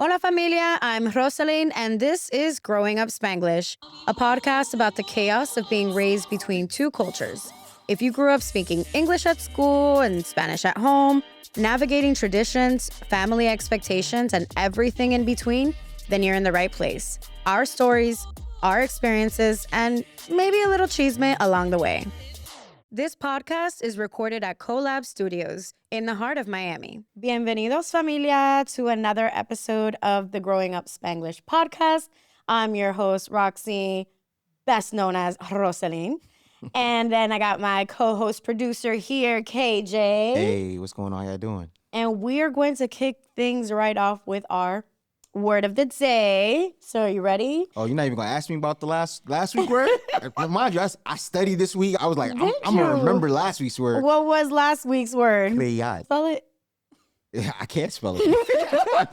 Hola familia, I'm Rosaline, and this is Growing Up Spanglish, a podcast about the chaos of being raised between two cultures. If you grew up speaking English at school and Spanish at home, navigating traditions, family expectations, and everything in between, then you're in the right place. Our stories, our experiences, and maybe a little chisme along the way. This podcast is recorded at Collab Studios in the heart of Miami. Bienvenidos, familia, to another episode of the Growing Up Spanglish podcast. I'm your host, Roxy, best known as Rosaline. And then I got my co-host producer here, KJ. Hey, what's going on? How y'all doing? And we are going to kick things right off with our word of the day. So are you ready? Oh, you're not even going to ask me about the last week's word? Mind you, I studied this week. I was like, I'm going to remember last week's word. What was last week's word? Create. Spell it. Yeah, I can't spell it.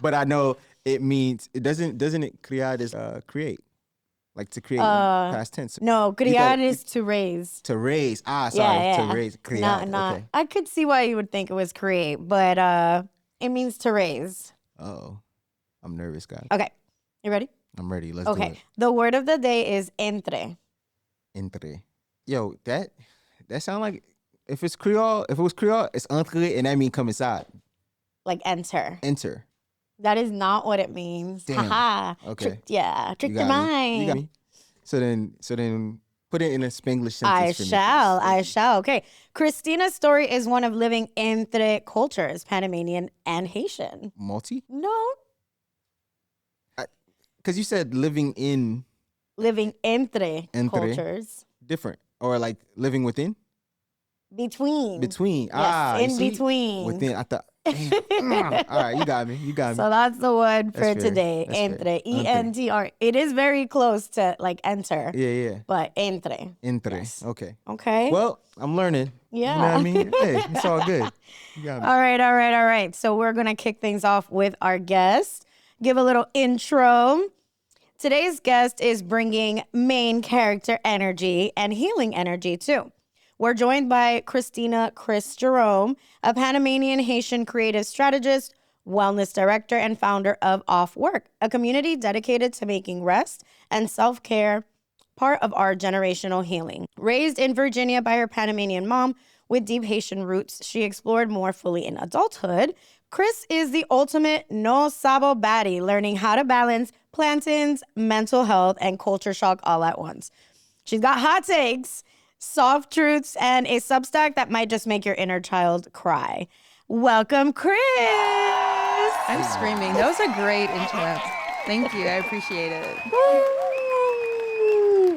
But I know it means, doesn't it create is create? Like to create, past tense. No, criar is to raise. To raise. Sorry, Yeah. to raise. Create. Okay. I could see why you would think it was create, but it means to raise. Oh, I'm nervous, guys. Okay, you ready? I'm ready. Let's do it. The word of the day is entre. Entre. Yo, that sound like if it was Creole, it's entre, and that means come inside. Like enter. Enter. That is not what it means. Damn. Haha. Okay. Tricked your mind. You got me. So then put it in a Spanglish sentence I for me. I shall. Okay. Christina's story is one of living entre cultures, Panamanian and Haitian. Multi? No. Because you said living in. Living entre cultures. Different. Or like living within? Between. Between. Yes, in between. Within. I thought. All right, you got me. So that's the word for today. That's entre. fair. E-N-T-R. It is very close to like enter. Yeah. But entre. Entre. Yes. Okay. Okay. Well, I'm learning. Yeah. You know what I mean? Hey, it's all good. You got me. All right. So we're going to kick things off with our guest. Give a little intro. Today's guest is bringing main character energy and healing energy too. We're joined by Cristina Jerome, a Panamanian-Haitian creative strategist, wellness director, and founder of Off-Worque, a community dedicated to making rest and self-care part of our generational healing. Raised in Virginia by her Panamanian mom with deep Haitian roots, she explored more fully in adulthood. Cris is the ultimate no sabo baddie, learning how to balance plantains, mental health, and culture shock all at once. She's got hot takes, soft truths, and a Substack that might just make your inner child cry. Welcome, Cris! I'm screaming. That was a great intro. Thank you. I appreciate it. Woo!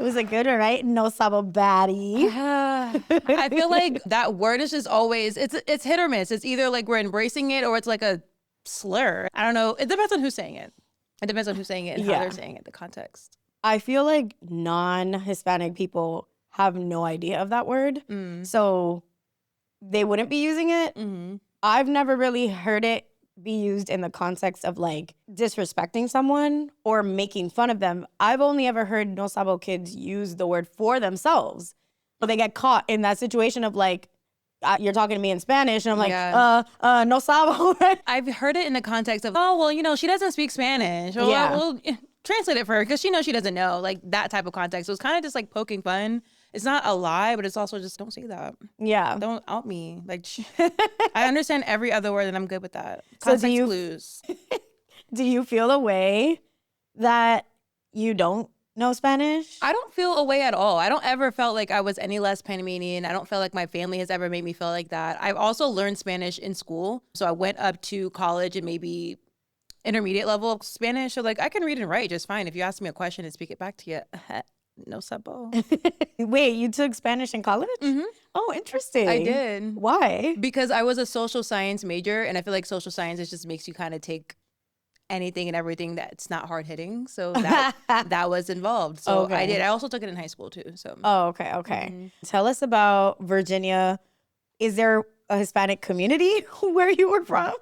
Was it good, all right? No sabo baddie. I feel like that word is just always, it's hit or miss. It's either like we're embracing it or it's like a slur. I don't know. It depends on who's saying it. It depends on who's saying it and how they're saying it, the context. I feel like non-Hispanic people have no idea of that word. So they wouldn't be using it. Mm-hmm. I've never really heard it be used in the context of like disrespecting someone or making fun of them. I've only ever heard no sabo kids use the word for themselves, but they get caught in that situation of like, you're talking to me in Spanish, and I'm like, no sabo. I've heard it in the context of, oh, well, she doesn't speak Spanish. Or, well, translate it for her because she knows she doesn't know, like that type of context. So it's kind of just like poking fun. It's not a lie, but it's also just don't say that. Yeah. Don't out me. Like, I understand every other word and I'm good with that. So Context clues. Do you feel a way that you don't know Spanish? I don't feel a way at all. I don't ever felt like I was any less Panamanian. I don't feel like my family has ever made me feel like that. I've also learned Spanish in school. So I went up to college and maybe intermediate level of Spanish. So like I can read and write just fine. If you ask me a question and speak it back to you, no sabo. Wait, you took Spanish in college? Mm-hmm. Oh, interesting. I did. Why? Because I was a social science major, and I feel like social science just makes you kind of take anything and everything that's not hard hitting. So that was involved. So I did. I also took it in high school too. So. Oh, okay. Mm-hmm. Tell us about Virginia. Is there a Hispanic community where you were from?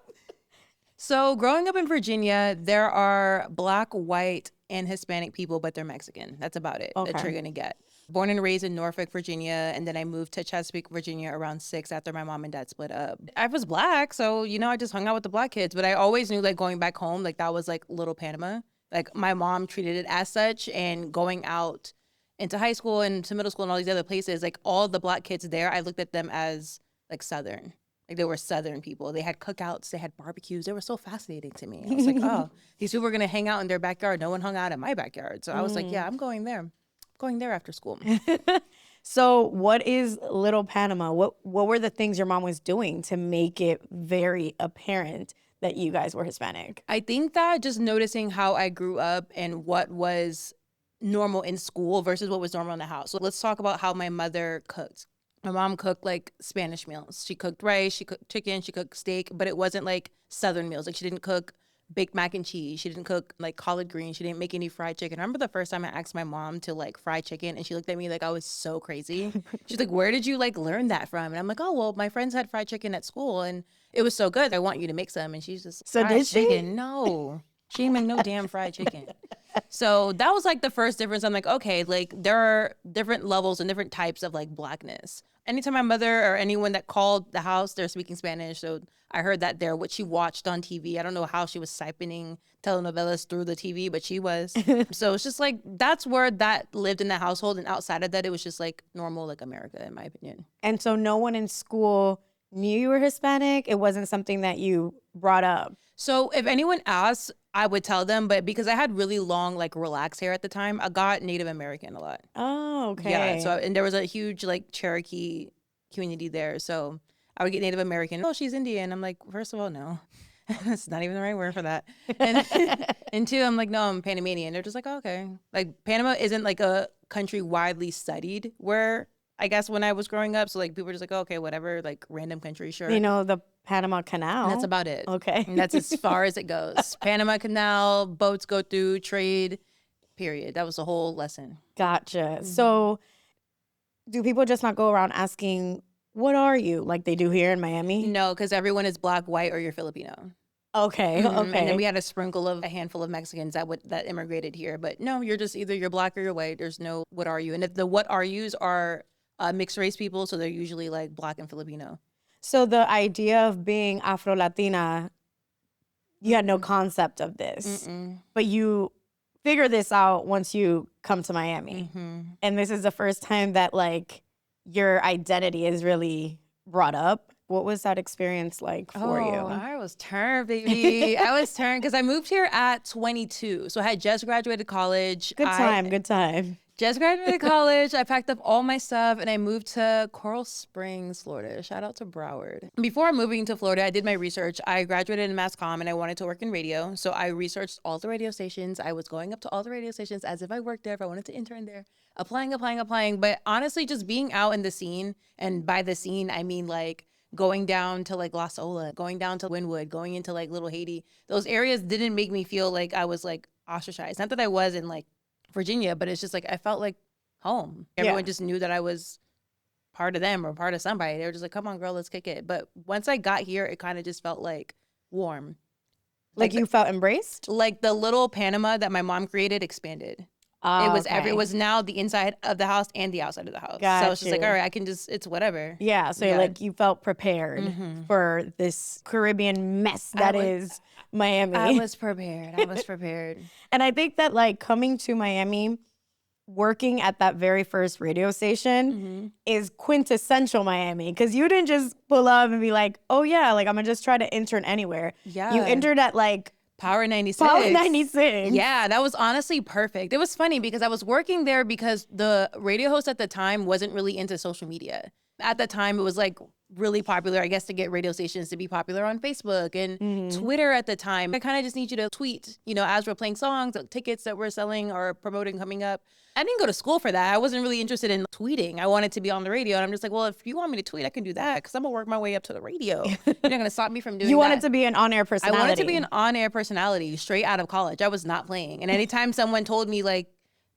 So growing up in Virginia, there are Black, white, and Hispanic people, but they're Mexican. That's about it that you're going to get. Born and raised in Norfolk, Virginia, and then I moved to Chesapeake, Virginia around 6 after my mom and dad split up. I was Black, so, I just hung out with the Black kids, but I always knew like going back home, like that was like little Panama. Like my mom treated it as such, and going out into high school and to middle school and all these other places, like all the Black kids there, I looked at them as like Southern. Like they were Southern people. They had cookouts, they had barbecues. They were so fascinating to me. I was like, oh, these people were gonna hang out in their backyard. No one hung out in my backyard. So I was like, yeah, I'm going there. Going there after school. So what is Little Panama? What were the things your mom was doing to make it very apparent that you guys were Hispanic? I think that just noticing how I grew up and what was normal in school versus what was normal in the house. So let's talk about how my mother cooked. My mom cooked like Spanish meals. She cooked rice, she cooked chicken, she cooked steak, but it wasn't like Southern meals. Like she didn't cook baked mac and cheese. She didn't cook like collard greens. She didn't make any fried chicken. I remember the first time I asked my mom to like fry chicken, and she looked at me like I was so crazy. She's like, where did you like learn that from? And I'm like, oh, well, my friends had fried chicken at school and it was so good. I want you to make some. And she's just, So did she? chicken? No, she didn't make no damn fried chicken. So that was like the first difference. I'm like, okay, like there are different levels and different types of like Blackness. Anytime my mother or anyone that called the house, they're speaking Spanish. So I heard that there, what she watched on TV. I don't know how she was siphoning telenovelas through the TV, but she was. So it's just like, that's where that lived in the household. And outside of that, it was just like normal, like America, in my opinion. And so no one in school knew you were Hispanic? It wasn't something that you brought up? So if anyone asked, I would tell them, but because I had really long, like relaxed hair at the time, I got Native American a lot. Oh, okay. Yeah. So, and there was a huge like Cherokee community there. So I would get Native American. Oh, she's Indian. I'm like, first of all, no, that's not even the right word for that. And two, I'm like, no, I'm Panamanian. They're just like, oh, okay. Like Panama isn't like a country widely studied where I guess when I was growing up. So like people were just like, oh, okay, whatever, like random country, sure. The Panama Canal. That's about it. Okay. And that's as far as it goes. Panama Canal, boats go through, trade, period. That was the whole lesson. Gotcha. Mm-hmm. So do people just not go around asking, what are you? Like they do here in Miami? No, because everyone is Black, white, or you're Filipino. Okay. Mm-hmm. Okay. And then we had a handful of Mexicans that immigrated here. But no, you're just either you're Black or you're white. There's no what are you. And if the what are yous are mixed race people, so they're usually like Black and Filipino. So the idea of being Afro-Latina, you had no concept of this, but you figure this out once you come to Miami. Mm-hmm. And this is the first time that like your identity is really brought up. What was that experience like for you? I was turned, baby. I was turned because I moved here at 22. So I had just graduated college. Good time. Just graduated college. I packed up all my stuff and I moved to Coral Springs, Florida. Shout out to Broward. Before moving to Florida, I did my research. I graduated in mass comm and I wanted to work in radio. So I researched all the radio stations. I was going up to all the radio stations as if I worked there, if I wanted to intern there. Applying. But honestly, just being out in the scene, and by the scene, I mean like going down to like Las Ola, going down to Wynwood, going into like Little Haiti. Those areas didn't make me feel like I was like ostracized. Not that I was in like Virginia, but it's just like I felt like home. Everyone just knew that I was part of them or part of somebody. They were just like, come on, girl, let's kick it. But once I got here, it kind of just felt like warm. Like you felt embraced? Like the little Panama that my mom created expanded. It was now the inside of the house and the outside of the house. So it's just like, all right, I can just, it's whatever. Yeah. So like you felt prepared for this Caribbean mess that is Miami. I was prepared. And I think that like coming to Miami, working at that very first radio station is quintessential Miami, because you didn't just pull up and be like, oh yeah, like I'm gonna just try to intern anywhere. Yeah. You entered at like Power 96. Power 96. Yeah, that was honestly perfect. It was funny because I was working there because the radio host at the time wasn't really into social media. At the time, it was like really popular, I guess, to get radio stations to be popular on Facebook and Twitter at the time. I kind of just need you to tweet, as we're playing songs, tickets that we're selling or promoting coming up. I didn't go to school for that. I wasn't really interested in tweeting. I wanted to be on the radio. And I'm just like, well, if you want me to tweet, I can do that because I'm going to work my way up to the radio. You're not going to stop me from doing that. You wanted to be an on-air personality. I wanted to be an on-air personality straight out of college. I was not playing. And anytime someone told me like,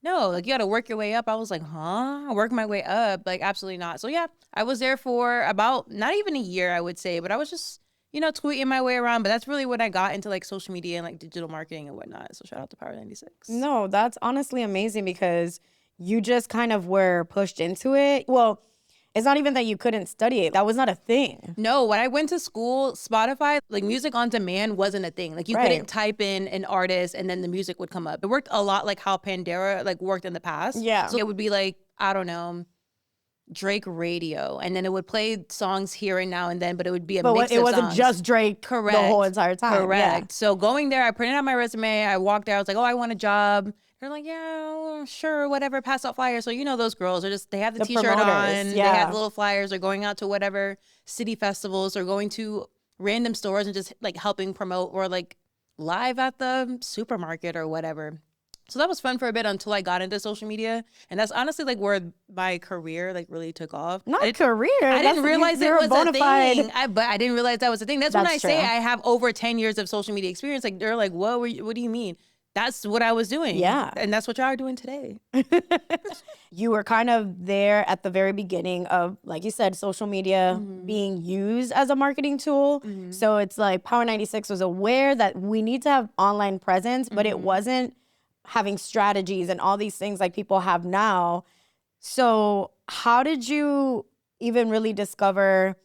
no, like you got to work your way up, I was like, huh? Work my way up? Like, absolutely not. So yeah, I was there for about not even a year, I would say, but I was just, tweeting my way around. But that's really when I got into like social media and like digital marketing and whatnot. So shout out to Power 96. No, that's honestly amazing because you just kind of were pushed into it. Well, it's not even that you couldn't study it. That was not a thing. No, when I went to school, Spotify, like music on demand wasn't a thing. Like you couldn't type in an artist and then the music would come up. It worked a lot like how Pandora like worked in the past. Yeah. So it would be like, I don't know, Drake radio. And then it would play songs here and now and then, but it would be a mix of songs. It wasn't just Drake the whole entire time. Correct. Yeah. So going there, I printed out my resume. I walked there. I was like, oh, I want a job. They're like, yeah, sure, whatever, pass out flyers. So, you know, those girls are just, they have the t-shirt promoters, on, they have little flyers, or going out to whatever city festivals or going to random stores and just like helping promote, or like live at the supermarket or whatever. So that was fun for a bit until I got into social media. And that's honestly like where my career like really took off. Not career. I didn't realize it was a thing. But I didn't realize that was a thing. That's when I say I have over 10 years of social media experience. Like they're like, what do you mean? That's what I was doing. Yeah. And that's what y'all are doing today. You were kind of there at the very beginning of, like you said, social media being used as a marketing tool. So it's like Power 96 was aware that we need to have online presence, but it wasn't having strategies and all these things like people have now. So how did you even really discover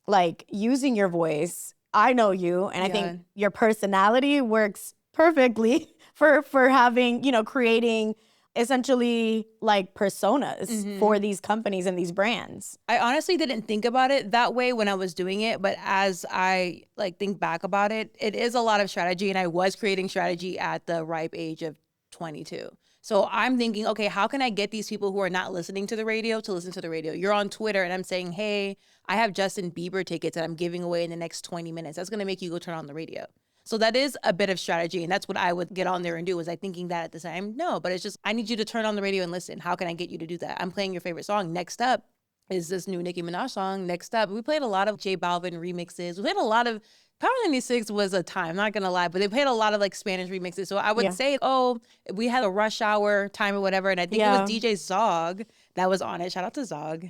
like using your voice? I know you, and I think your personality works perfectly for having, you know, creating essentially like personas for these companies and these brands. I honestly didn't think about it that way when I was doing it, but as I like think back about it, it is a lot of strategy, and I was creating strategy at the ripe age of 22. So I'm thinking, okay, how can I get these people who are not listening to the radio to listen to the radio? You're on Twitter and I'm saying, hey, I have Justin Bieber tickets that I'm giving away in the next 20 minutes. That's going to make you go turn on the radio. So that is a bit of strategy, and that's what I would get on there and do. Was I thinking that at the time? No, but it's just, I need you to turn on the radio and listen. How can I get you to do that? I'm playing your favorite song. Next up is this new Nicki Minaj song. Next up, we played a lot of J Balvin remixes. We played a lot of, Power 96 was a time, not gonna lie, but they played a lot of like Spanish remixes. So I would say, oh, we had a rush hour time or whatever, and I think it was DJ Zog that was on it. Shout out to Zog.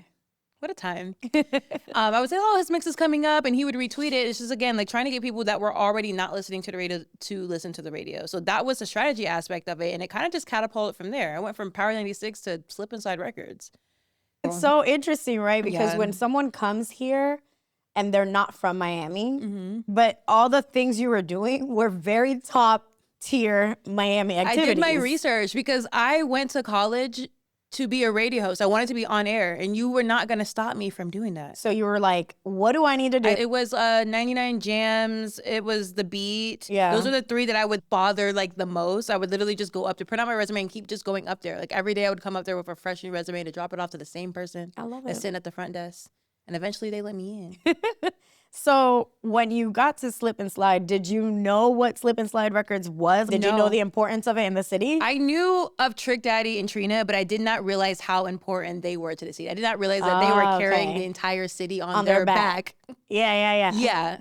What a time. I would say, oh, his mix is coming up, and he would retweet it. It's just, again, like trying to get people that were already not listening to the radio to listen to the radio. So that was the strategy aspect of it, and it kind of just catapulted from there. I went from Power 96 to Slip Inside Records. It's so interesting, right? Because when someone comes here and they're not from Miami, but all the things you were doing were very top tier Miami activities. I did my research because I went to college to be a radio host. I wanted to be on air, and you were not going to stop me from doing that. So you were like, what do I need to do? It was 99 Jams. It was The Beat. Yeah. Those are the three that I would bother like the most. I would literally just go up to print out my resume and keep just going up there. Like every day I would come up there with a fresh new resume to drop it off to the same person. I love it. That's sitting at the front desk. And eventually they let me in. So when you got to Slip and Slide, did you know what Slip and Slide Records was? Did you know the importance of it in the city? I knew of Trick Daddy and Trina, but I did not realize how important they were to the city. I did not realize that they were carrying the entire city on their back. Yeah.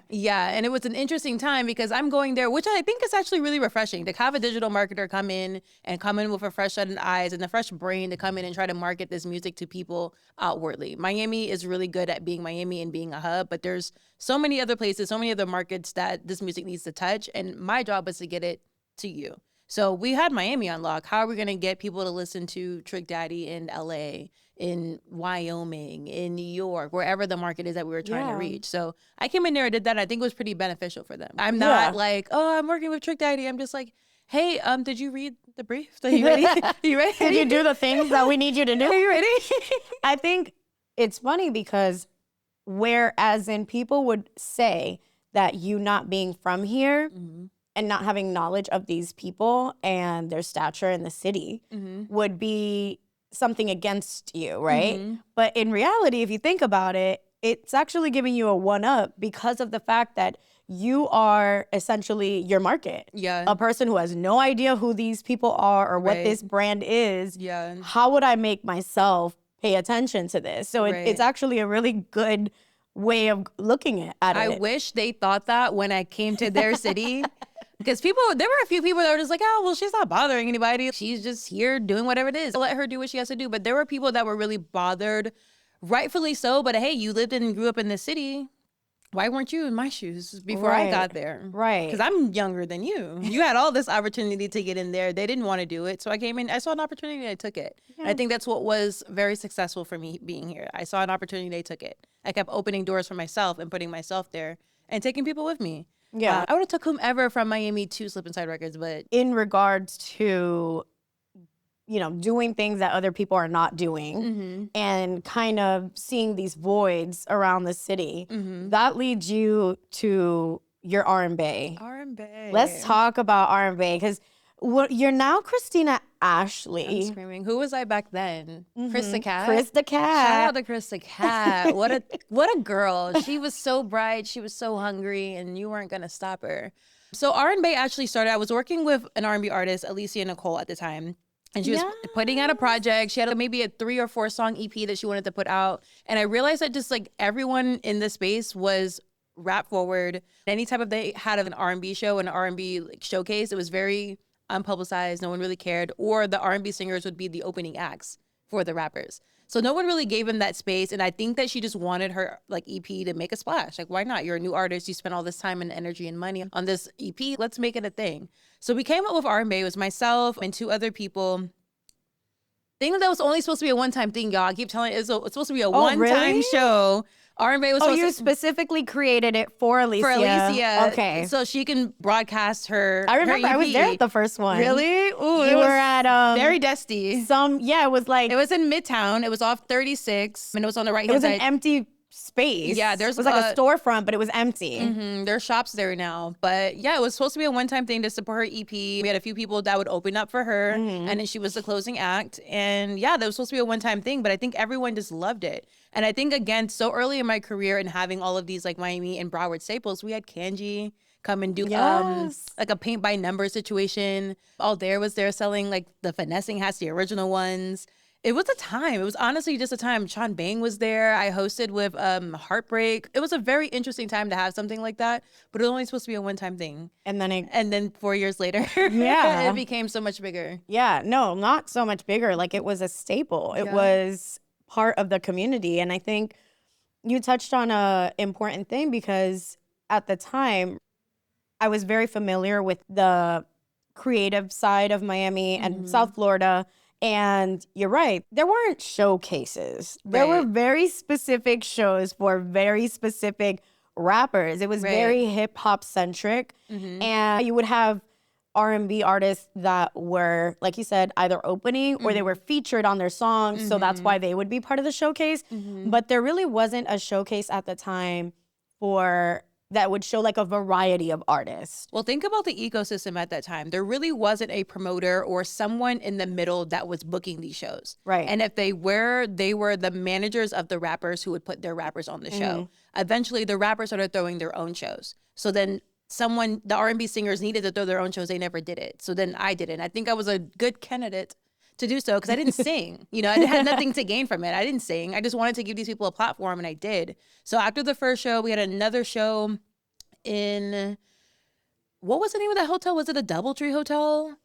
Yeah. And it was an interesting time because I'm going there, which I think is actually really refreshing to have a digital marketer come in with a fresh set of eyes and a fresh brain to come in and try to market this music to people outwardly. Miami is really good at being Miami and being a hub, but there's so many other places, so many other markets that this music needs to touch. And my job was to get it to you. So we had Miami on lock. How are we going to get people to listen to Trick Daddy in LA, in Wyoming, in New York, wherever the market is that we were trying to reach? So I came in there and did that. I think it was pretty beneficial for them. I'm not like, oh, I'm working with Trick Daddy. I'm just like, hey, did you read the brief? Are you ready? You ready? Did you do the things that we need you to do? Are you ready? I think it's funny because whereas in people would say that you not being from here and not having knowledge of these people and their stature in the city would be something against you, right? But in reality, if you think about it, it's actually giving you a one-up because of the fact that you are essentially your market. Yeah. A person who has no idea who these people are or what this brand is. Yeah. How would I make myself pay attention to this? So it's actually a really good way of looking at it. I wish they thought that when I came to their city. Because there were a few people that were just like, oh, well, she's not bothering anybody. She's just here doing whatever it is. Let her do what she has to do. But there were people that were really bothered, rightfully so. But hey, you lived and grew up in the city. why weren't you in my shoes before I got there? Right. Because I'm younger than you. You had all this opportunity to get in there. They didn't want to do it. So I came in, I saw an opportunity, I took it. Yeah. And I think that's what was very successful for me being here. I saw an opportunity, I took it. I kept opening doors for myself and putting myself there and taking people with me. Yeah. I would have took whomever from Miami to Slip Inside Records, but in regards to, you know, doing things that other people are not doing and kind of seeing these voids around the city, that leads you to your RnBae. RnBae. Let's talk about RnBae, because you're now Cristina Ashley. I'm screaming. Who was I back then? Cris the cat? Cris the cat. Shout out to Cris the cat. What a girl. She was so bright. She was so hungry, and you weren't going to stop her. So RnBae actually started, I was working with an R&B artist, Alicia Nicole, at the time. And she was putting out a project. She had maybe a 3 or 4 song EP that she wanted to put out. And I realized that just like everyone in the space was rap forward. Anytime they had an R&B show, an R&B like showcase, it was very unpublicized. No one really cared. Or the R&B singers would be the opening acts for the rappers. So no one really gave him that space. And I think that she just wanted her like EP to make a splash. Like, why not? You're a new artist. You spent all this time and energy and money on this EP. Let's make it a thing. So we came up with RnBae. It was myself and 2 other people. Thing that was only supposed to be a one-time thing, y'all. I keep telling you, it's supposed to be a one-time show. RnBae was supposed you to... specifically created it for Alicia. For Alicia. Okay. So she can broadcast her I remember her EP. I was there at the first one. Really? Ooh, you were at very dusty. It was like... It was in Midtown. It was off 36, and it was on the right-hand side. It was an empty space. Yeah, it was like a storefront, but it was empty. There's shops there now. But yeah, it was supposed to be a one-time thing to support her EP. We had a few people that would open up for her, and then she was the closing act. And yeah, that was supposed to be a one-time thing, but I think everyone just loved it. And I think, again, so early in my career and having all of these like Miami and Broward staples, we had Kanji come and do like a paint by number situation. All There was there selling like the finessing hats, the original ones. It was a time. It was honestly just a time. Sean Bang was there. I hosted with Heartbreak. It was a very interesting time to have something like that, but it was only supposed to be a one-time thing. And then 4 years later, yeah, it became so much bigger. Yeah, no, not so much bigger. Like it was a staple. It was part of the community. And I think you touched on a important thing, because at the time I was very familiar with the creative side of Miami and South Florida. And you're right, there weren't showcases. There were very specific shows for very specific rappers. It was very hip hop centric. And you would have R&B artists that were, like you said, either opening or they were featured on their songs. So that's why they would be part of the showcase. But there really wasn't a showcase at the time that would show like a variety of artists. Well, think about the ecosystem at that time. There really wasn't a promoter or someone in the middle that was booking these shows. Right. And if they were the managers of the rappers who would put their rappers on the show. Eventually, the rappers started throwing their own shows. So then the R&B singers needed to throw their own shows. They never did it. So then I did it. And I think I was a good candidate to do so because I didn't sing. You know, I had nothing to gain from it. I didn't sing. I just wanted to give these people a platform, and I did. So after the first show, we had another show in, what was the name of that hotel? Was it a DoubleTree Hotel?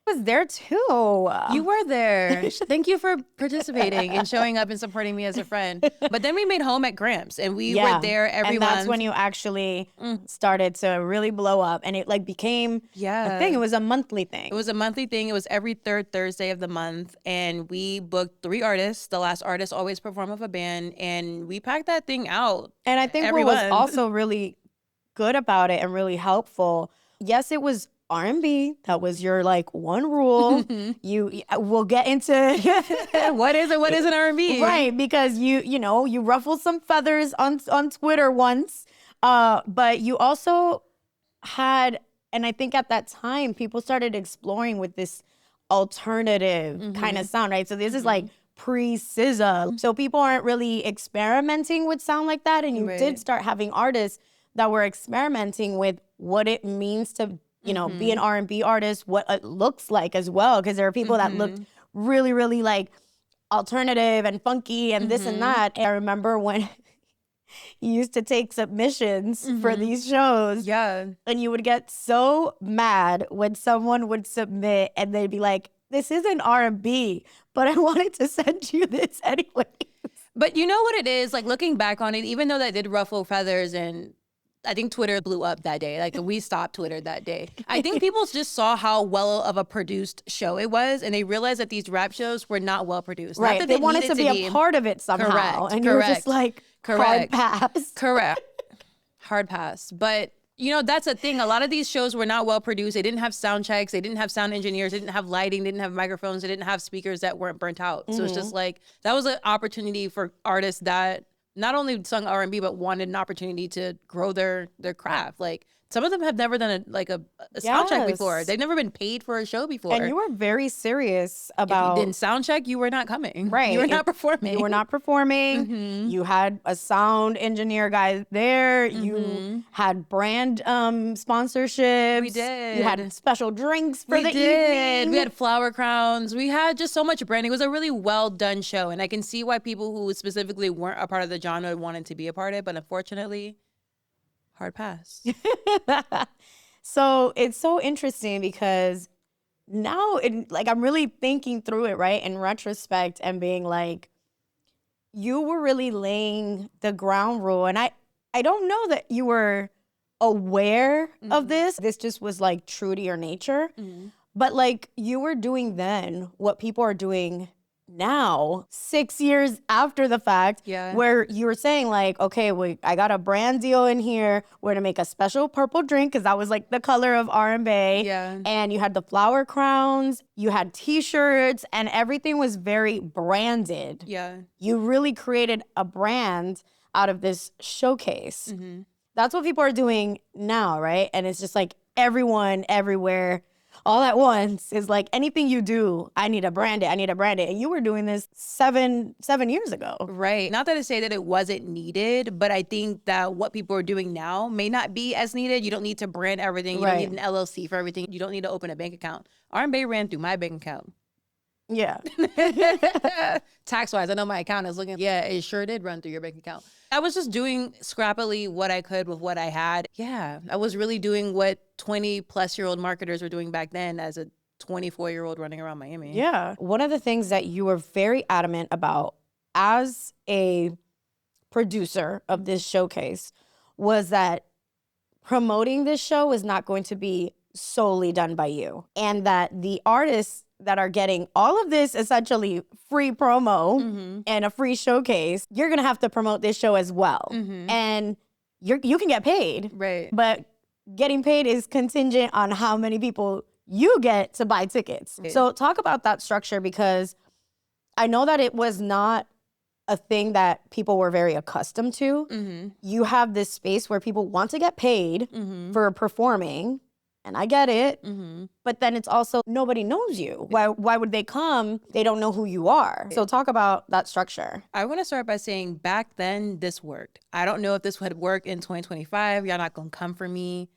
I was there too. You were there. Thank you for participating and showing up and supporting me as a friend. But then we made home at Gramps, and we were there every month. And that's when you actually started to really blow up, and it like became a thing. It was a monthly thing. It was a monthly thing. It was every 3rd Thursday of the month, and we booked 3 artists. The last artist always performed with a band, and we packed that thing out. And I think what was also really good about it and really helpful, yes, it was R&B. That was your like one rule. We'll get into what is an R&B, right? Because you ruffled some feathers on Twitter once, but you also had, and I think at that time people started exploring with this alternative kind of sound, right? So this is like pre-SZA, so people aren't really experimenting with sound like that, and you did start having artists that were experimenting with what it means to be an R&B artist, what it looks like as well. Because there are people that looked really, really like alternative and funky and this and that. And I remember when you used to take submissions for these shows. Yeah. And you would get so mad when someone would submit and they'd be like, this isn't R&B, but I wanted to send you this anyway. But you know what it is? Like looking back on it, even though that did ruffle feathers and I think Twitter blew up that day. Like we stopped Twitter that day. I think people just saw how well of a produced show it was, and they realized that these rap shows were not well produced. Right. Not that They wanted to be a part of it somehow. Correct. And you were just like, hard pass. Correct. Hard pass. But you know, that's the thing. A lot of these shows were not well produced. They didn't have sound checks. They didn't have sound engineers. They didn't have lighting. They didn't have microphones. They didn't have speakers that weren't burnt out. So it's just like, that was an opportunity for artists that not only sung R&B, but wanted an opportunity to grow their craft. Like some of them have never done a sound check before. They've never been paid for a show before. And you were very serious about... If you didn't sound check, you were not coming. Right. You were not performing. You were not performing. You had a sound engineer guy there. You had brand sponsorships. We did. You had special drinks for the evening. We had flower crowns. We had just so much branding. It was a really well done show. And I can see why people who specifically weren't a part of the genre wanted to be a part of it. But unfortunately, hard pass. So it's so interesting because now I'm really thinking through it, right? In retrospect and being like, you were really laying the ground rule. And I don't know that you were aware of this. This just was like true to your nature. But like you were doing then what people are doing now, 6 years after the fact, where you were saying like, okay, I got a brand deal in here. We're gonna make a special purple drink because that was like the color of RnBae. And you had the flower crowns, you had t-shirts, and everything was very branded. You really created a brand out of this showcase. That's what people are doing now, right? And it's just like everyone, everywhere, all at once is like, anything you do, I need to brand it. And you were doing this seven years ago. Right. Not that to say that it wasn't needed, but I think that what people are doing now may not be as needed. You don't need to brand everything. You don't need an LLC for everything. You don't need to open a bank account. RnBae ran through my bank account. Yeah. Tax-wise, I know my account is looking, it sure did run through your bank account. I was just doing scrappily what I could with what I had. Yeah, I was really doing what 20-plus-year-old marketers were doing back then as a 24-year-old running around Miami. Yeah. One of the things that you were very adamant about as a producer of this showcase was that promoting this show is not going to be solely done by you. And that the artists that are getting all of this essentially free promo and a free showcase, you're going to have to promote this show as well. And you can get paid. Right. But getting paid is contingent on how many people you get to buy tickets. Right. So talk about that structure, because I know that it was not a thing that people were very accustomed to. You have this space where people want to get paid for performing. And I get it, but then it's also nobody knows you. Why would they come? They don't know who you are. So talk about that structure. I want to start by saying back then this worked. I don't know if this would work in 2025. Y'all not going to come for me.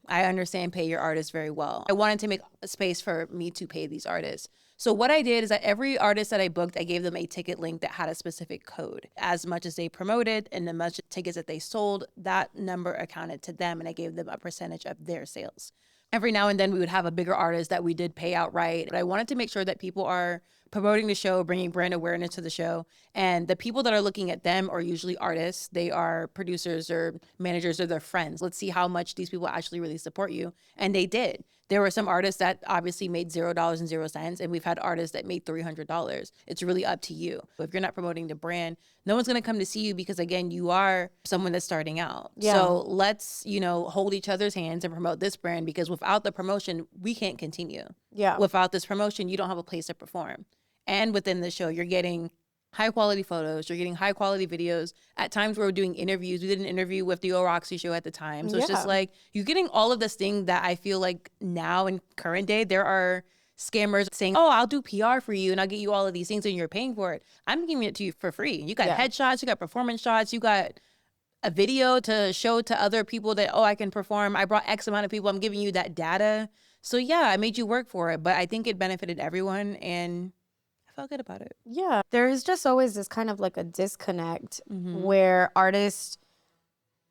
I understand pay your artists very well. I wanted to make a space for me to pay these artists. So what I did is that every artist that I booked, I gave them a ticket link that had a specific code. As much as they promoted and the much tickets that they sold, that number accounted to them, and I gave them a percentage of their sales. Every now and then we would have a bigger artist that we did pay outright. But I wanted to make sure that people are promoting the show, bringing brand awareness to the show. And the people that are looking at them are usually artists. They are producers or managers or their friends. Let's see how much these people actually really support you. And they did. There were some artists that obviously made $0.00, and we've had artists that made $300. It's really up to you. If you're not promoting the brand, no one's going to come to see you because, again, you are someone that's starting out. So let's, hold each other's hands and promote this brand, because without the promotion, we can't continue. Without this promotion, you don't have a place to perform. And within the show, you're getting high quality photos, you're getting high quality videos. At times we're doing interviews. We did an interview with the O Roxy show at the time. So it's just like, you're getting all of this thing that I feel like now in current day, there are scammers saying, oh, I'll do PR for you and I'll get you all of these things and you're paying for it. I'm giving it to you for free. You got headshots, you got performance shots, you got a video to show to other people that, oh, I can perform. I brought X amount of people. I'm giving you that data. So yeah, I made you work for it, but I think it benefited everyone and I felt good about it. Yeah. There's just always this kind of like a disconnect where artists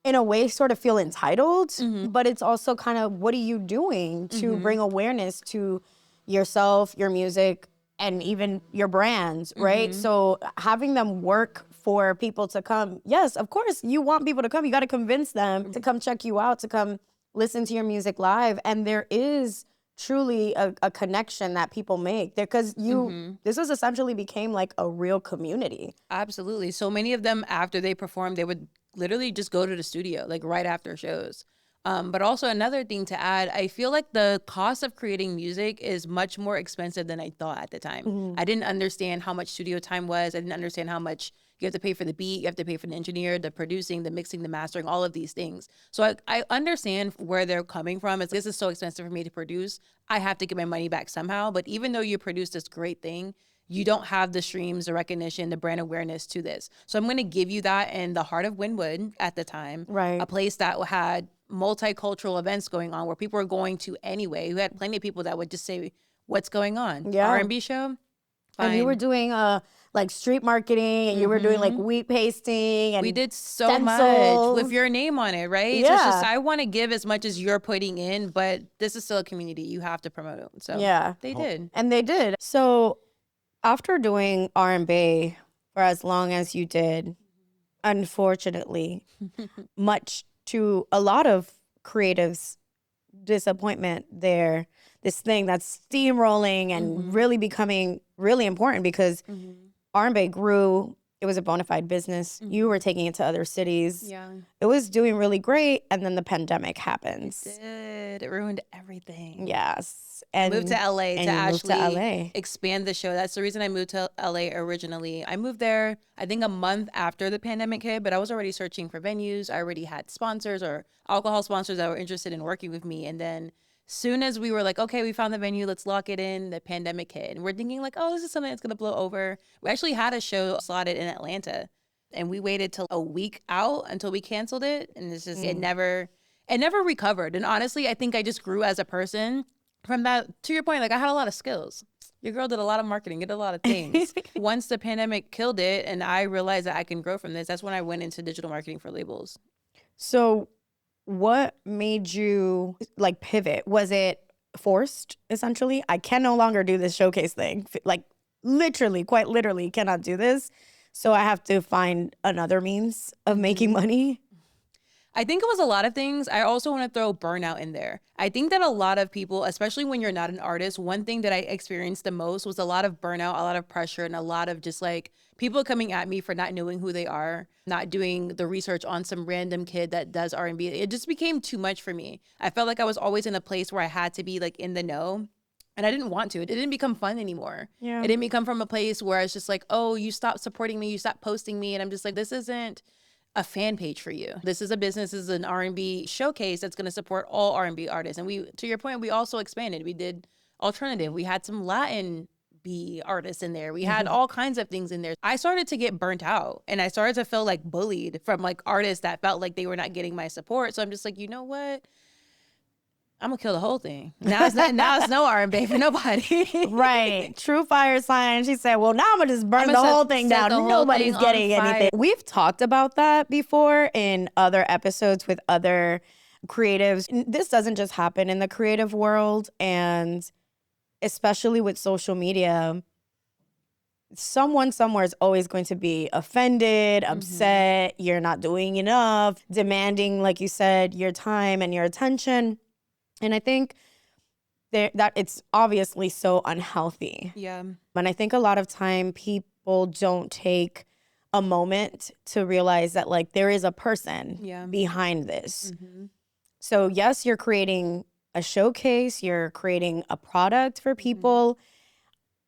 in a way sort of feel entitled, but it's also kind of, what are you doing to bring awareness to yourself, your music, and even your brands, right? So having them work for people to come. Yes, of course, you want people to come. You got to convince them to come check you out, to come listen to your music live. And there is truly a connection that people make there, because this was essentially became like a real community. Absolutely. So many of them, after they performed, they would literally just go to the studio, like right after shows. But also another thing to add, I feel like the cost of creating music is much more expensive than I thought at the time. I didn't understand how much studio time was. I didn't understand how much you have to pay for the beat, you have to pay for the engineer, the producing, the mixing, the mastering, all of these things. So I understand where they're coming from. It's, this is so expensive for me to produce. I have to get my money back somehow. But even though you produce this great thing, you don't have the streams, the recognition, the brand awareness to this. So I'm going to give you that in the heart of Wynwood at the time, Right? a place that had multicultural events going on where people were going to anyway. We had plenty of people that would just say, "What's going on? Yeah. R&B show?" Fine. And you were doing like street marketing, and you were doing like wheat pasting, and we did so stencils. much with your name on it, right? Yeah. So it's just, I want to give as much as you're putting in, but this is still a community. You have to promote it. So yeah, they did. and they did. So after doing RnBae for as long as you did, unfortunately, much to a lot of creatives' disappointment, there, this thing that's steamrolling and really becoming really important, because RnBae grew. It was a bona fide business. You were taking it to other cities. Yeah. It was doing really great, and then the pandemic happens. It ruined everything. Yes. And Moved to LA and to you moved actually to LA. expand the show. That's the reason I moved to LA originally. I moved there, I think, a month after the pandemic hit, but I was already searching for venues. I already had sponsors or alcohol sponsors that were interested in working with me. And then soon as we were like, okay, we found the venue, let's lock it in, the pandemic hit. And we're thinking like, oh, this is something that's going to blow over. We actually had a show slotted in Atlanta, and we waited till a week out until we canceled it. And it's just, it never recovered. And honestly, I think I just grew as a person from that. To your point, like, I had a lot of skills. Your girl did a lot of marketing, did a lot of things. Once the pandemic killed it and I realized that I can grow from this, that's when I went into digital marketing for labels. So what made you like pivot? Was it forced, essentially? I can no longer do this showcase thing. Like literally, quite literally cannot do this. So I have to find another means of making money. I think it was a lot of things. I also want to throw burnout in there. I think that a lot of people, especially when you're not an artist, one thing that I experienced the most was a lot of burnout, a lot of pressure, and a lot of just like people coming at me for not knowing who they are, not doing the research on some random kid that does R&B. It just became too much for me. I felt like I was always in a place where I had to be like in the know. And I didn't want to. It didn't become fun anymore. Yeah. It didn't become from a place where it's just like, oh, you stopped supporting me, you stopped posting me. And I'm just like, this isn't a fan page for you. This is a business, this is an R&B showcase that's going to support all R&B artists. And we, to your point, we also expanded. We did alternative. We had some Latin B artists in there. We had all kinds of things in there. I started to get burnt out, and I started to feel like bullied from like artists that felt like they were not getting my support. So I'm just like, you know what? I'm gonna kill the whole thing. Now it's not, now it's no R&B for nobody. Right. True fire sign. She said, well, now I'm going to just burn the whole thing down. Nobody's getting anything. We've talked about that before in other episodes with other creatives. This doesn't just happen in the creative world, and especially with social media. Someone somewhere is always going to be offended, upset, you're not doing enough, demanding, like you said, your time and your attention. And I think that it's obviously so unhealthy. Yeah. And I think a lot of time people don't take a moment to realize that like there is a person behind this. So yes, you're creating a showcase, you're creating a product for people,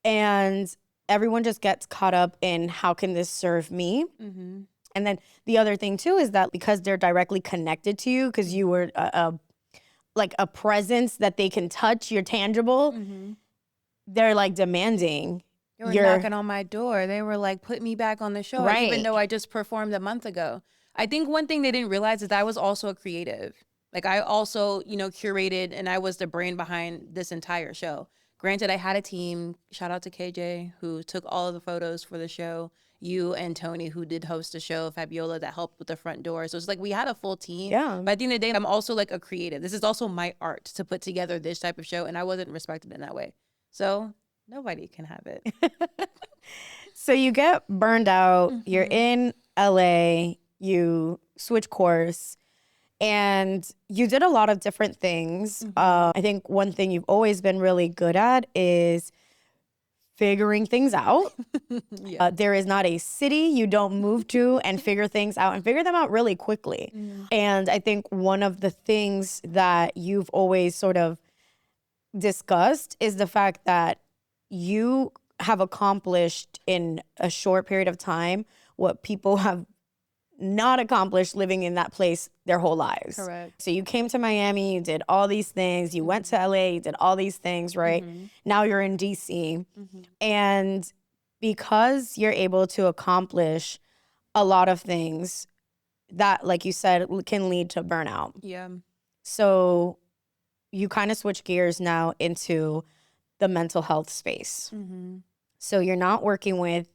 and everyone just gets caught up in how can this serve me? And then the other thing too is that because they're directly connected to you, because you were like a presence that they can touch, you're tangible, they're like demanding. They were knocking on my door. They were like, put me back on the show, even though I just performed a month ago. I think one thing they didn't realize is that I was also a creative. Like I also, you know, curated, and I was the brain behind this entire show. Granted, I had a team. Shout out to KJ, who took all of the photos for the show. You and Tony, who did host the show, Fabiola, that helped with the front door. So it's like we had a full team. Yeah. But at the end of the day, I'm also like a creative. This is also my art to put together this type of show, and I wasn't respected in that way. So nobody can have it. So you get burned out. You're in LA. You switch course. And you did a lot of different things. I think one thing you've always been really good at is figuring things out. There is not a city you don't move to and figure things out and figure them out really quickly. And I think one of the things that you've always sort of discussed is the fact that you have accomplished in a short period of time what people have not accomplished living in that place their whole lives. Correct. So you came to Miami, you did all these things, you went to LA, you did all these things, right? Now you're in DC. And because you're able to accomplish a lot of things that, like you said, can lead to burnout. Yeah. So you kind of switch gears now into the mental health space. So you're not working with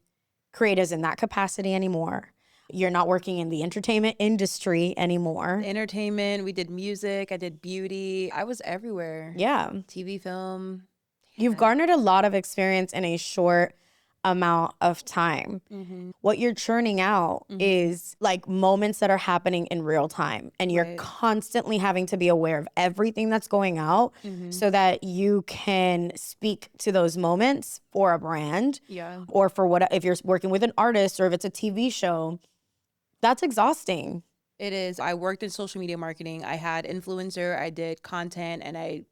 creatives in that capacity anymore. You're not working in the entertainment industry anymore. Entertainment, we did music, I did beauty. I was everywhere. Yeah. TV, film. You've garnered a lot of experience in a short amount of time. What you're churning out is like moments that are happening in real time. And you're constantly having to be aware of everything that's going out so that you can speak to those moments for a brand. Yeah. Or for what, if you're working with an artist or if it's a TV show. That's exhausting. It is. I worked in social media marketing. I had influencer, I did content, and I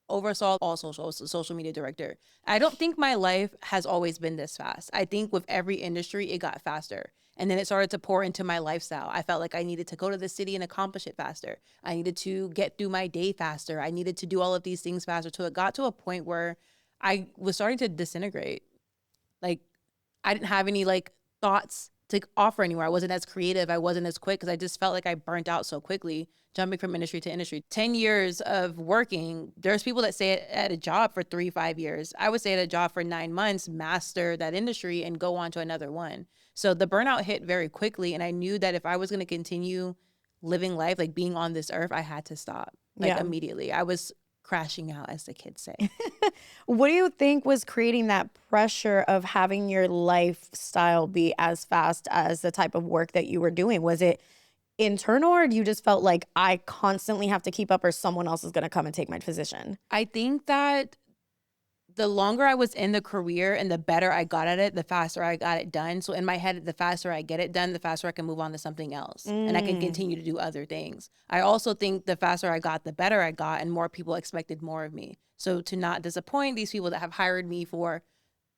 oversaw all social media director. I don't think my life has always been this fast. I think with every industry, it got faster. And then it started to pour into my lifestyle. I felt like I needed to go to the city and accomplish it faster. I needed to get through my day faster. I needed to do all of these things faster. So it got to a point where I was starting to disintegrate. Like, I didn't have any like thoughts to offer anywhere. I wasn't as creative. I wasn't as quick because I just felt like I burnt out so quickly, jumping from industry to industry. 10 years of working, there's people that stay at a job for 3-5 years. I would stay at a job for 9 months, master that industry, and go on to another one. So the burnout hit very quickly. And I knew that if I was going to continue living life, like being on this earth, I had to stop immediately. I was crashing out, as the kids say. What do you think was creating that pressure of having your lifestyle be as fast as the type of work that you were doing? Was it internal, or you just felt like I constantly have to keep up or someone else is going to come and take my position? I think that the longer I was in the career and the better I got at it, the faster I got it done. So in my head, the faster I get it done, the faster I can move on to something else and I can continue to do other things. I also think the faster I got, the better I got, and more people expected more of me. So to not disappoint these people that have hired me for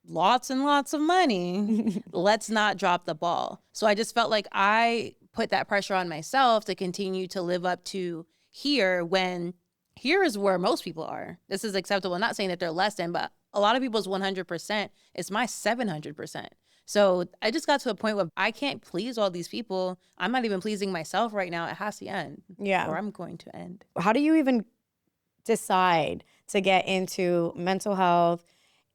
lots and lots of money, let's not drop the ball. So I just felt like I put that pressure on myself to continue to live up to here when here is where most people are. This is acceptable. I'm not saying that they're less than, but a lot of people's 100%. It's my 700%. So I just got to a point where I can't please all these people. I'm not even pleasing myself right now. It has to end. Yeah. Or I'm going to end. How do you even decide to get into mental health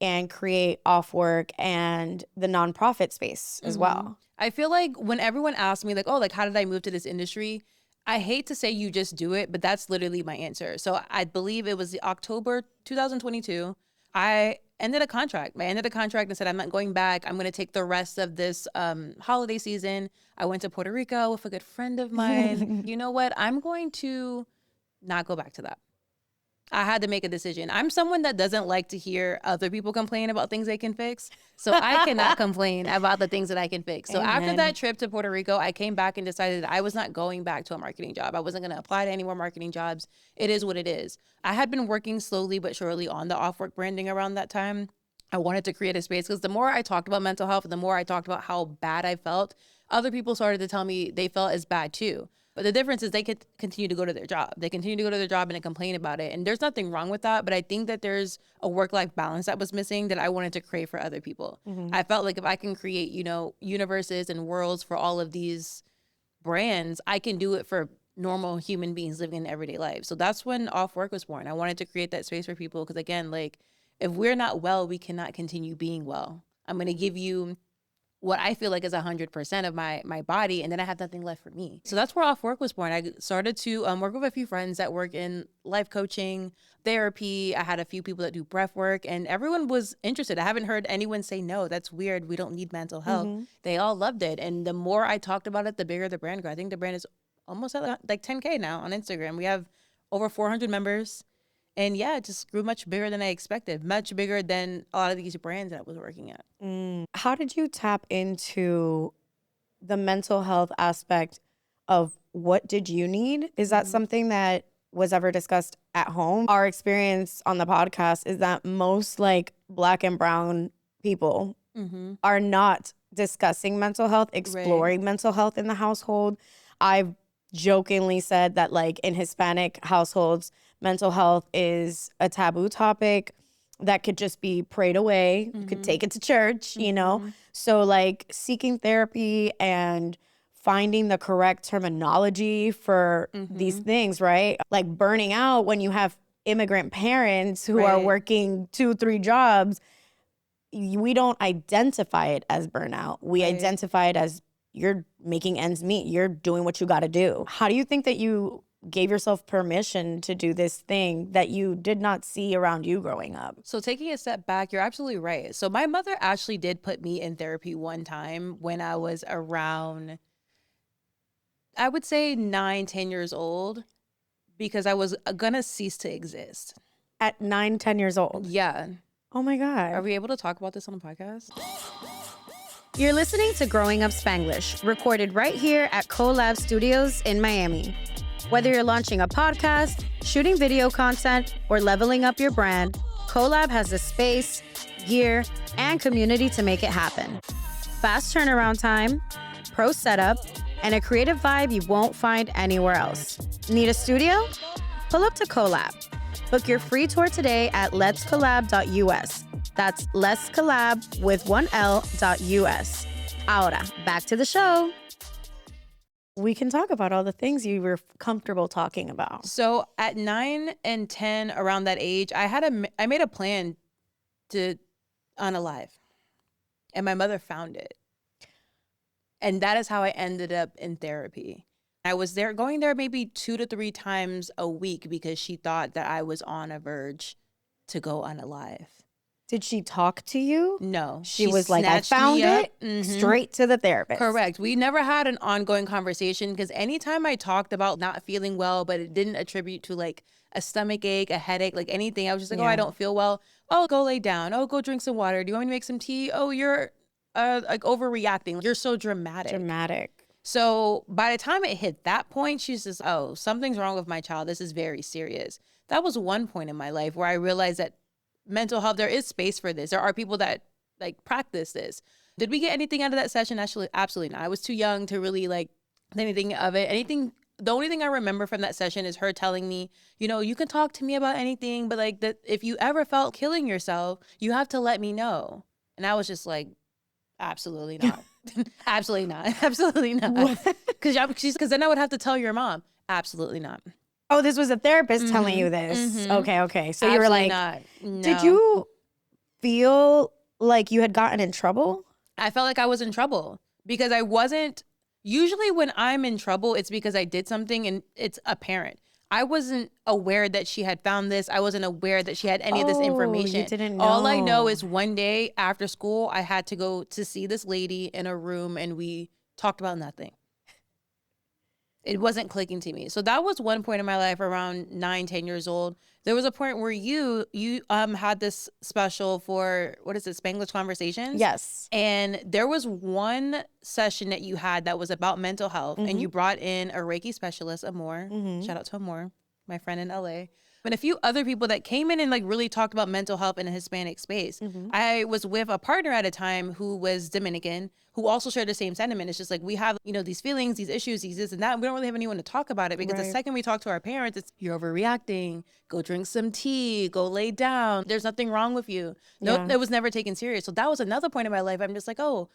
and create Off-Worque and the nonprofit space as well? I feel like when everyone asks me like, oh, like how did I move to this industry? I hate to say you just do it, but that's literally my answer. So I believe it was October 2022. I ended a contract. I ended a contract and said, I'm not going back. I'm going to take the rest of this holiday season. I went to Puerto Rico with a good friend of mine. You know what? I'm going to not go back to that. I had to make a decision. I'm someone that doesn't like to hear other people complain about things they can fix. So I cannot complain about the things that I can fix. So after that trip to Puerto Rico, I came back and decided that I was not going back to a marketing job. I wasn't going to apply to any more marketing jobs. It is what it is. I had been working slowly but surely on the Off-Worque branding around that time. I wanted to create a space because the more I talked about mental health, the more I talked about how bad I felt, other people started to tell me they felt as bad too. But the difference is they could continue to go to their job. They continue to go to their job and they complain about it. And there's nothing wrong with that. But I think that there's a work-life balance that was missing that I wanted to create for other people. I felt like if I can create, you know, universes and worlds for all of these brands, I can do it for normal human beings living in everyday life. So that's when Off-Worque was born. I wanted to create that space for people because, again, like, if we're not well, we cannot continue being well. I'm going to give you what I feel like is 100% of my body, and then I have nothing left for me. So that's where Off-Worque was born. I started to work with a few friends that work in life coaching, therapy. I had a few people that do breath work, and everyone was interested. I haven't heard anyone say, no, that's weird, we don't need mental health. They all loved it. And the more I talked about it, the bigger the brand grew. I think the brand is almost at like 10K now on Instagram. We have over 400 members. And yeah, it just grew much bigger than I expected, much bigger than a lot of these brands that I was working at. How did you tap into the mental health aspect of what did you need? Is that something that was ever discussed at home? Our experience on the podcast is that most like Black and brown people are not discussing mental health, exploring mental health in the household. I've jokingly said that like in Hispanic households, mental health is a taboo topic that could just be prayed away. You could take it to church, you know? So like seeking therapy and finding the correct terminology for these things, right? Like burning out when you have immigrant parents who are working 2-3 jobs, we don't identify it as burnout. We identify it as you're making ends meet. You're doing what you got to do. How do you think that you gave yourself permission to do this thing that you did not see around you growing up? So taking a step back, you're absolutely right. So my mother actually did put me in therapy one time when I was around, I would say 9-10 years old, because I was gonna cease to exist. At 9-10 years old? Yeah. Oh my God. Are we able to talk about this on the podcast? You're listening to Growing Up Spanglish, recorded right here at CoLab Studios in Miami. Whether you're launching a podcast, shooting video content, or leveling up your brand, CoLab has the space, gear, and community to make it happen. Fast turnaround time, pro setup, and a creative vibe you won't find anywhere else. Need a studio? Pull up to CoLab. Book your free tour today at letscollab.us. That's Let's Collab with 1L.us. Ahora, back to the show. We can talk about all the things you were comfortable talking about. So at 9 and 10, around that age, I made a plan to unalive, and my mother found it. And that is how I ended up in therapy. I was going there maybe 2 to 3 times a week because she thought that I was on a verge to go unalive. Did she talk to you? No. She was like, I found it, straight to the therapist. Correct. We never had an ongoing conversation because anytime I talked about not feeling well, but it didn't attribute to like a stomach ache, a headache, like anything, I was just like, oh, I don't feel well. Oh, go lay down. Oh, go drink some water. Do you want me to make some tea? Oh, you're like overreacting. You're so dramatic. So by the time it hit that point, she's just, oh, something's wrong with my child. This is very serious. That was one point in my life where I realized that mental health, there is space for this. There are people that like practice this. Did we get anything out of that session? Actually, absolutely not. I was too young to really like anything of it. The only thing I remember from that session is her telling me, you know, you can talk to me about anything, but like that if you ever felt killing yourself, you have to let me know. And I was just like, absolutely not. Absolutely not. Absolutely not. Because then I would have to tell your mom. Absolutely not. Oh, this was a therapist telling you this. Okay. So you were like, no. Did you feel like you had gotten in trouble? I felt like I was in trouble because I wasn't. Usually when I'm in trouble, it's because I did something and it's apparent. I wasn't aware that she had found this. I wasn't aware that she had any of this information. You didn't know. All I know is one day after school, I had to go to see this lady in a room and we talked about nothing. It wasn't clicking to me. So that was one point in my life around 9-10 years old. There was a point where you had this special for, what is it, Spanglish Conversations? Yes. And there was one session that you had that was about mental health, and you brought in a Reiki specialist, Amor. Shout out to Amor, my friend in LA. And a few other people that came in and like really talked about mental health in a Hispanic space. I was with a partner at a time who was Dominican, who also shared the same sentiment. It's just like, we have, you know, these feelings, these issues, these this and that. And we don't really have anyone to talk about it because the second we talk to our parents, it's you're overreacting. Go drink some tea. Go lay down. There's nothing wrong with you. No, it was never taken serious. So that was another point in my life. I'm just like, oh,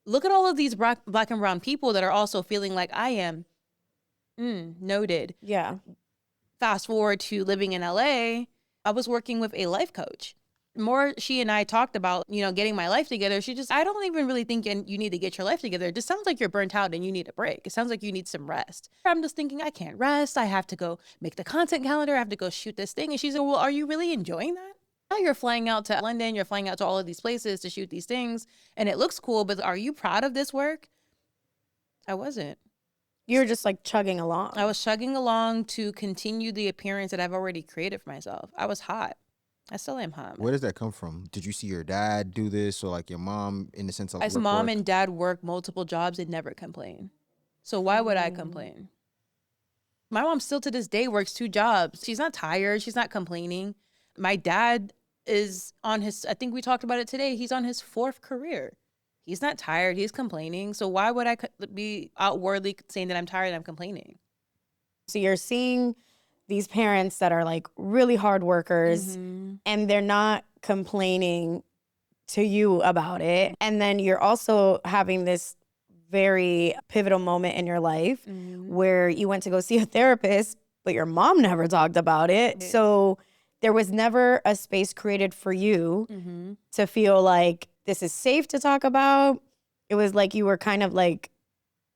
look at all of these black and brown people that are also feeling like I am. Noted. Yeah. Fast forward to living in LA, I was working with a life coach. more she and I talked about, getting my life together, I don't even really think you need to get your life together. It just sounds like you're burnt out and you need a break. It sounds like you need some rest. I'm just thinking, I can't rest. I have to go make the content calendar. I have to go shoot this thing. And she's like, well, are you really enjoying that? Now you're flying out to London. You're flying out to all of these places to shoot these things. And it looks cool, but are you proud of this work? I wasn't. You were just like chugging along. I was chugging along to continue the appearance that I've already created for myself. I was hot. I still am hot. Where does that come from? Did you see your dad do this, or like your mom, in the sense of mom and dad work multiple jobs and never complain. So why would I complain? My mom still to this day works 2 jobs. She's not tired. She's not complaining. My dad is on his, I think we talked about it today, he's on his 4th career. He's not tired. He's complaining. So why would I be outwardly saying that I'm tired and I'm complaining? So you're seeing these parents that are like really hard workers and they're not complaining to you about it. And then you're also having this very pivotal moment in your life where you went to go see a therapist, but your mom never talked about it. Yeah. So there was never a space created for you to feel like this is safe to talk about. It was like you were kind of like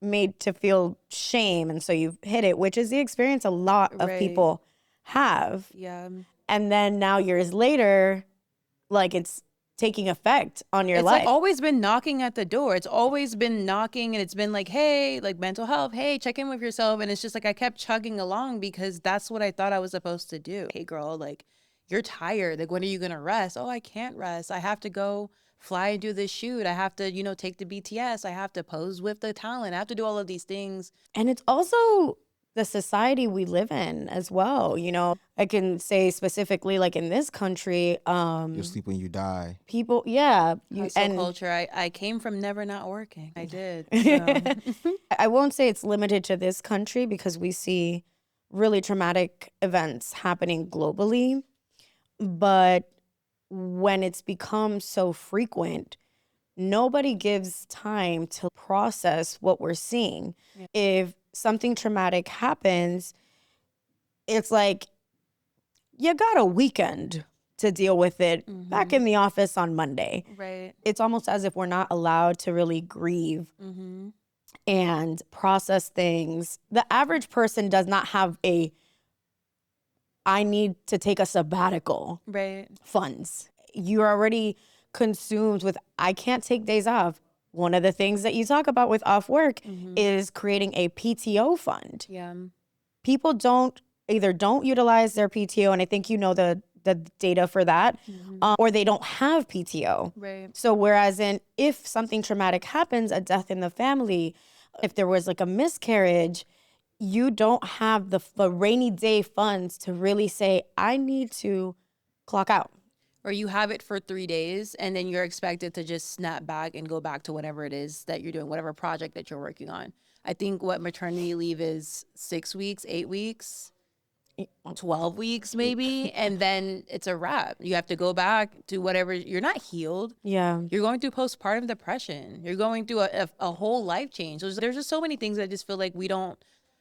made to feel shame. And so you hid it, which is the experience a lot of people have. Yeah. And then now years later, like it's taking effect on your life. It's like always been knocking at the door. It's always been knocking, and it's been like, hey, like mental health, hey, check in with yourself. And it's just like I kept chugging along because that's what I thought I was supposed to do. Hey girl, like you're tired. Like when are you gonna rest? Oh, I can't rest. I have to go fly and do this shoot. I have to, take the BTS. I have to pose with the talent. I have to do all of these things. And it's also the society we live in as well. I can say specifically like in this country, you'll sleep when you die. People, yeah. And culture. I came from never not working. I did. So. I won't say it's limited to this country because we see really traumatic events happening globally. But when it's become so frequent, nobody gives time to process what we're seeing. Yeah. If something traumatic happens, it's like you got a weekend to deal with it back in the office on Monday. Right. It's almost as if we're not allowed to really grieve and process things. The average person does not have I need to take a sabbatical funds. You're already consumed with, I can't take days off. One of the things that you talk about with Off-Worque is creating a PTO fund. Yeah. People don't utilize their PTO, and I think the data for that, or they don't have PTO. Right. So whereas if something traumatic happens, a death in the family, if there was like a miscarriage, you don't have the rainy day funds to really say, I need to clock out. Or you have it for 3 days and then you're expected to just snap back and go back to whatever it is that you're doing, whatever project that you're working on. I think what maternity leave is 6 weeks, 8 weeks, 12 weeks maybe, and then it's a wrap. You have to go back to whatever. You're not healed. Yeah. You're going through postpartum depression. You're going through a whole life change. There's just so many things that I just feel like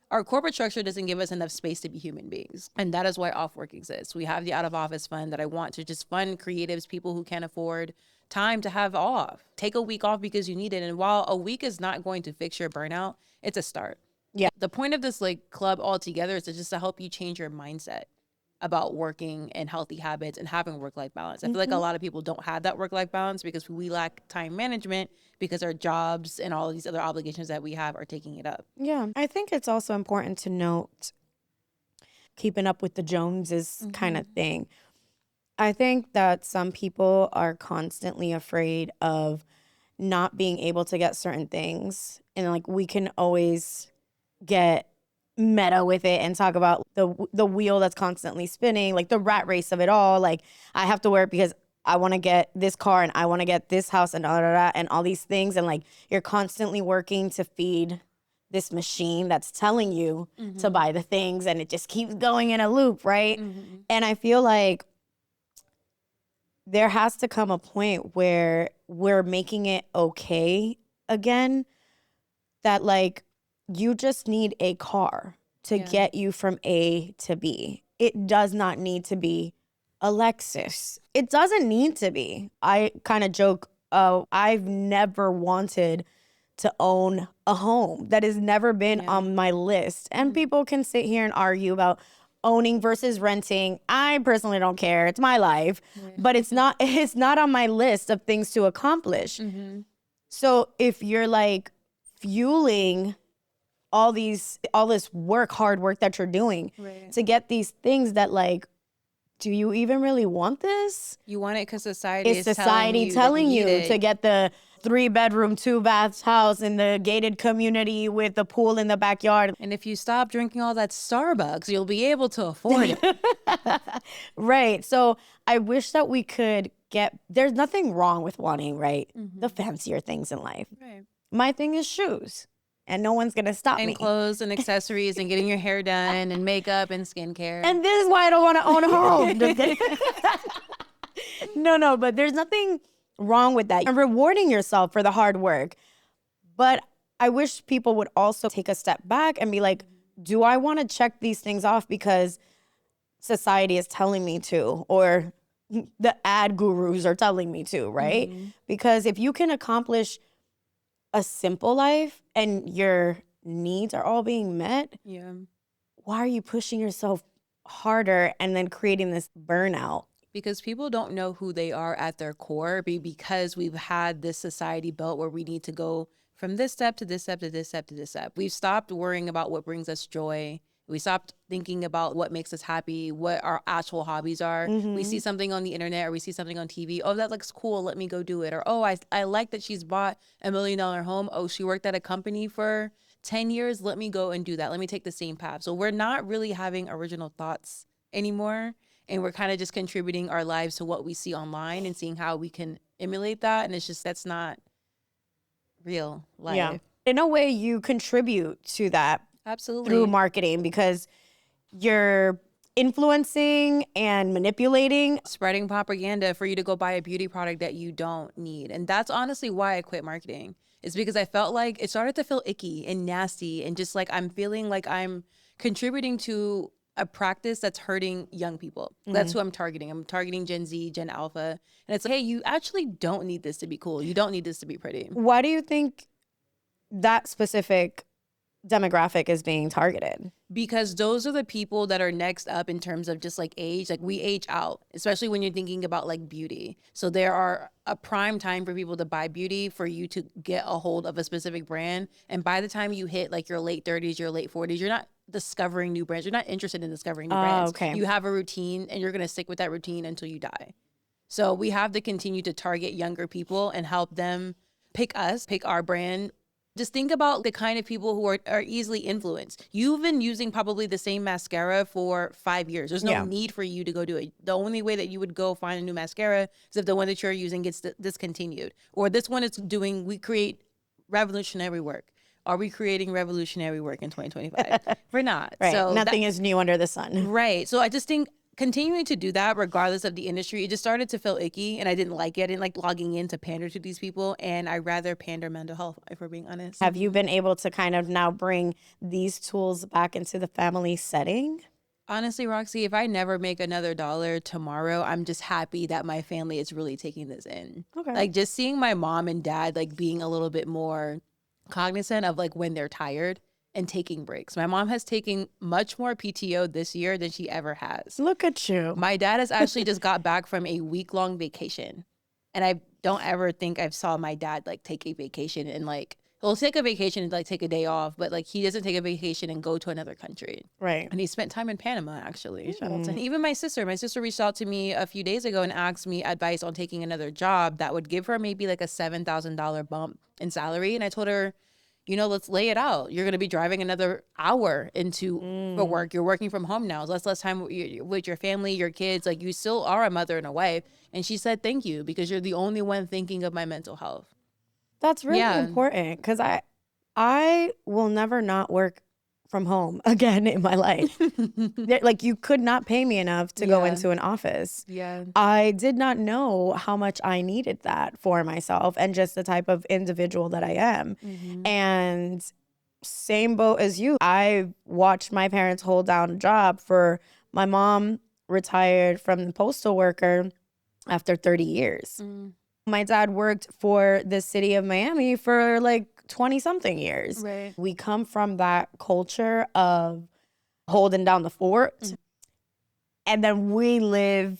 our corporate structure doesn't give us enough space to be human beings. And that is why Off-Worque exists. We have the out of office fund that I want to just fund creatives, people who can't afford time to have off. Take a week off because you need it. And while a week is not going to fix your burnout, it's a start. Yeah. The point of this club altogether is to help you change your mindset about working and healthy habits and having work-life balance. I feel like a lot of people don't have that work-life balance because we lack time management because our jobs and all of these other obligations that we have are taking it up. Yeah. I think it's also important to note keeping up with the Joneses kind of thing. I think that some people are constantly afraid of not being able to get certain things. And like we can always get meta with it and talk about the wheel that's constantly spinning, like the rat race of it all. Like I have to wear it because I want to get this car and I want to get this house and and all these things. And like you're constantly working to feed this machine that's telling you to buy the things, and it just keeps going in a loop, right? And I feel like there has to come a point where we're making it okay again, that like you just need a car to get you from A to B. It does not need to be Alexis. It doesn't need to be. I kind of joke, I've never wanted to own a home. That has never been on my list. And people can sit here and argue about owning versus renting. I personally don't care. It's my life. But it's not on my list of things to accomplish. So if you're like fueling all this hard work that you're doing to get these things that like, do you even really want this? You want it because society is is telling you it. to get the 3-bedroom, 2-bath house in the gated community with the pool in the backyard. And if you stop drinking all that Starbucks, you'll be able to afford it. Right. So I wish that we could there's nothing wrong with wanting, right? The fancier things in life. Right. My thing is shoes. And no one's going to stop me. And clothes and accessories and getting your hair done and makeup and skincare. And this is why I don't want to own a home. No, but there's nothing wrong with that. You're rewarding yourself for the hard work. But I wish people would also take a step back and be like, do I want to check these things off because society is telling me to, or the ad gurus are telling me to, right? Because if you can accomplish a simple life and your needs are all being met, why are you pushing yourself harder and then creating this burnout? Because people don't know who they are at their core, because we've had this society built where we need to go from this step to this step to this step to this step. We've stopped worrying about what brings us joy. We stopped thinking about what makes us happy, what our actual hobbies are. We see something on the internet or we see something on TV. Oh, that looks cool. Let me go do it. Or, oh, I like that she's bought $1 million home. Oh, she worked at a company for 10 years. Let me go and do that. Let me take the same path. So we're not really having original thoughts anymore. And we're kind of just contributing our lives to what we see online and seeing how we can emulate that. And it's just, that's not real life. Yeah. In a way, you contribute to that. Absolutely. Through marketing, because you're influencing and manipulating. Spreading propaganda for you to go buy a beauty product that you don't need. And that's honestly why I quit marketing. It's because I felt like it started to feel icky and nasty and just like I'm feeling like I'm contributing to a practice that's hurting young people. That's who I'm targeting. I'm targeting Gen Z, Gen Alpha. And it's like, hey, you actually don't need this to be cool. You don't need this to be pretty. Why do you think that specific demographic is being targeted? Because those are the people that are next up in terms of just like age. Like we age out, especially when you're thinking about like beauty. So there are a prime time for people to buy beauty, for you to get a hold of a specific brand. And by the time you hit like your late 30s, your late 40s, you're not discovering new brands. You're not interested in discovering new brands. Okay. You have a routine and you're going to stick with that routine until you die. So we have to continue to target younger people and help them pick us, pick our brand. Just think about the kind of people who are easily influenced. You've been using probably the same mascara for 5 years. There's no need for you to go do it. The only way that you would go find a new mascara is if the one that you're using gets discontinued. Or this one is doing, we create revolutionary work. Are we creating revolutionary work in 2025? We're not. Right. So nothing is new under the sun. Right. So I just think continuing to do that, regardless of the industry, it just started to feel icky, and I didn't like it. I didn't like logging in to pander to these people, and I rather pander mental health, if we're being honest. Have you been able to kind of now bring these tools back into the family setting? Honestly, Roxy, if I never make another dollar tomorrow, I'm just happy that my family is really taking this in. Okay. Like just seeing my mom and dad like being a little bit more cognizant of like when they're tired and taking breaks. My mom has taken much more PTO this year than she ever has. Look at you. My dad has actually just got back from a week-long vacation. And I don't ever think I've saw my dad like take a vacation and like, he'll take a vacation and like take a day off, but like he doesn't take a vacation and go to another country. Right. And he spent time in Panama, actually. Shout out to him. Even my sister reached out to me a few days ago and asked me advice on taking another job that would give her maybe like a $7,000 bump in salary. And I told her, you know, let's lay it out. You're going to be driving another hour for work. You're working from home now. So that's less time with your family, your kids. Like you still are a mother and a wife. And she said, thank you, because you're the only one thinking of my mental health. That's really important, because I will never not work from home again in my life. Like you could not pay me enough to go into an office. Yeah. I did not know how much I needed that for myself and just the type of individual that I am. And same boat as you. I watched my parents hold down a job for my mom retired from the postal worker after 30 years. My dad worked for the city of Miami for like 20 something years. Right. We come from that culture of holding down the fort. And then we live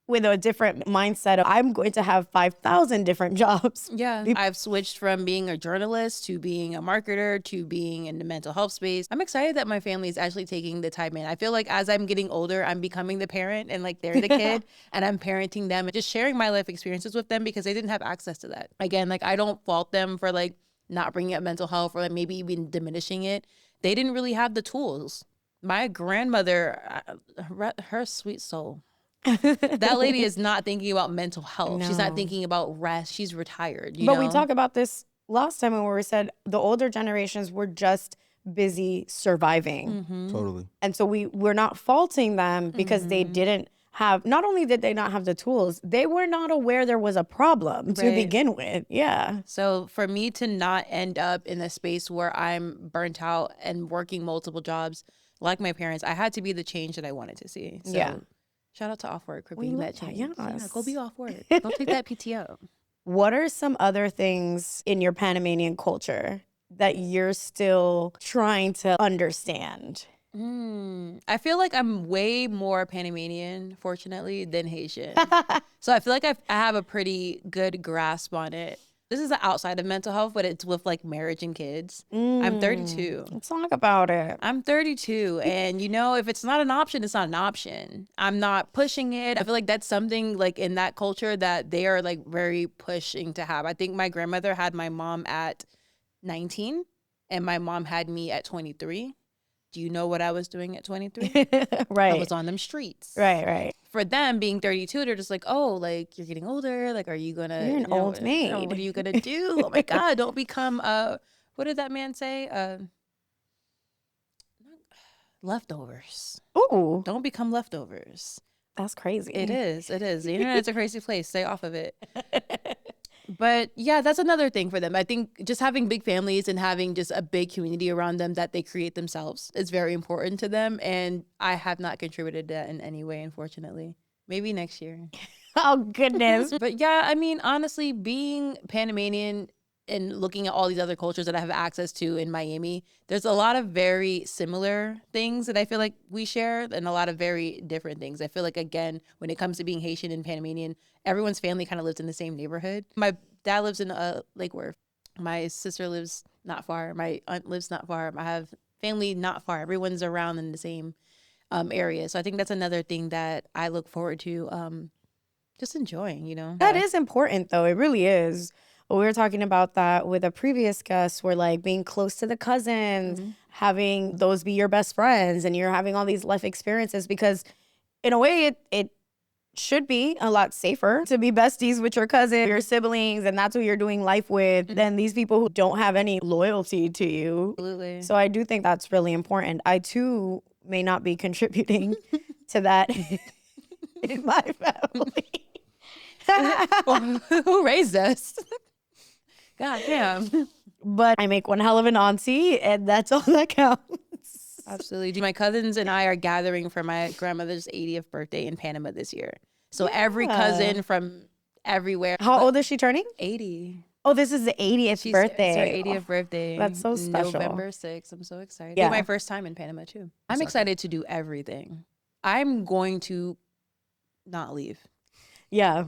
with a different mindset of I'm going to have 5,000 different jobs. Yeah. I've switched from being a journalist to being a marketer to being in the mental health space. I'm excited that my family is actually taking the time in. I feel like as I'm getting older, I'm becoming the parent and like they're the kid and I'm parenting them and just sharing my life experiences with them because they didn't have access to that. Again, like I don't fault them for like not bringing up mental health or like maybe even diminishing it. They didn't really have the tools. My grandmother, her sweet soul. That lady is not thinking about mental health. She's not thinking about rest. She's retired. You know? We talked about this last time when we said the older generations were just busy surviving. Totally. And so we're not faulting them because they didn't have, not only did they not have the tools, they were not aware there was a problem to begin with. Yeah. So for me to not end up in a space where I'm burnt out and working multiple jobs like my parents, I had to be the change that I wanted to see. So Yeah. shout out to Off-Worque for being that change. Yeah, Yes. go be Off-Worque. Don't take that PTO. What are some other things in your Panamanian culture that you're still trying to understand? I feel like I'm way more Panamanian, fortunately, than Haitian. So I feel like I have a pretty good grasp on it. This is outside of mental health, but it's with like marriage and kids. I'm 32. Let's talk about it. I'm 32. And you know, if it's not an option, it's not an option. I'm not pushing it. I feel like that's something like in that culture that they are like very pushing to have. I think my grandmother had my mom at 19 and my mom had me at 23. Do you know what I was doing at 23? Right. I was on them streets. Right. For them being 32, they're just like, oh, like you're getting older. Like, are you gonna? You're an old maid. What are you gonna do? Oh my God! Don't become what did that man say? Leftovers. Ooh, Don't become leftovers. that's crazy. It is. It is. The internet is a crazy place. Stay off of it. But yeah, that's another thing for them. I think just having big families and having just a big community around them that they create themselves is very important to them. And I have not contributed to that in any way, unfortunately. Maybe next year. Oh, goodness. But yeah, I mean, honestly, being Panamanian and looking at all these other cultures that I have access to in Miami, there's a lot of very similar things that I feel like we share and a lot of very different things. I feel like, again, when it comes to being Haitian and Panamanian, everyone's family kind of lives in the same neighborhood. My dad lives in Lake Worth. My sister lives not far. My aunt lives not far. I have family not far. Everyone's around in the same area. So I think that's another thing that I look forward to just enjoying, you know? That is important, though. It really is. We were talking about that with a previous guest where like being close to the cousins, having those be your best friends and you're having all these life experiences because in a way it should be a lot safer to be besties with your cousin, your siblings, and that's who you're doing life with than these people who don't have any loyalty to you. Absolutely. So I do think that's really important. I too may not be contributing to that in my family. Well, who raised us? God damn. But I make one hell of an auntie, and that's all that counts. Absolutely. My cousins and I are gathering for my grandmother's 80th birthday in Panama this year. So every cousin from everywhere. How old is she turning? 80. Oh, this is the 80th birthday. It's her 80th birthday. That's so special. November 6th. I'm so excited. Yeah. It's my first time in Panama too. I'm excited to do everything. I'm going to not leave. Yeah.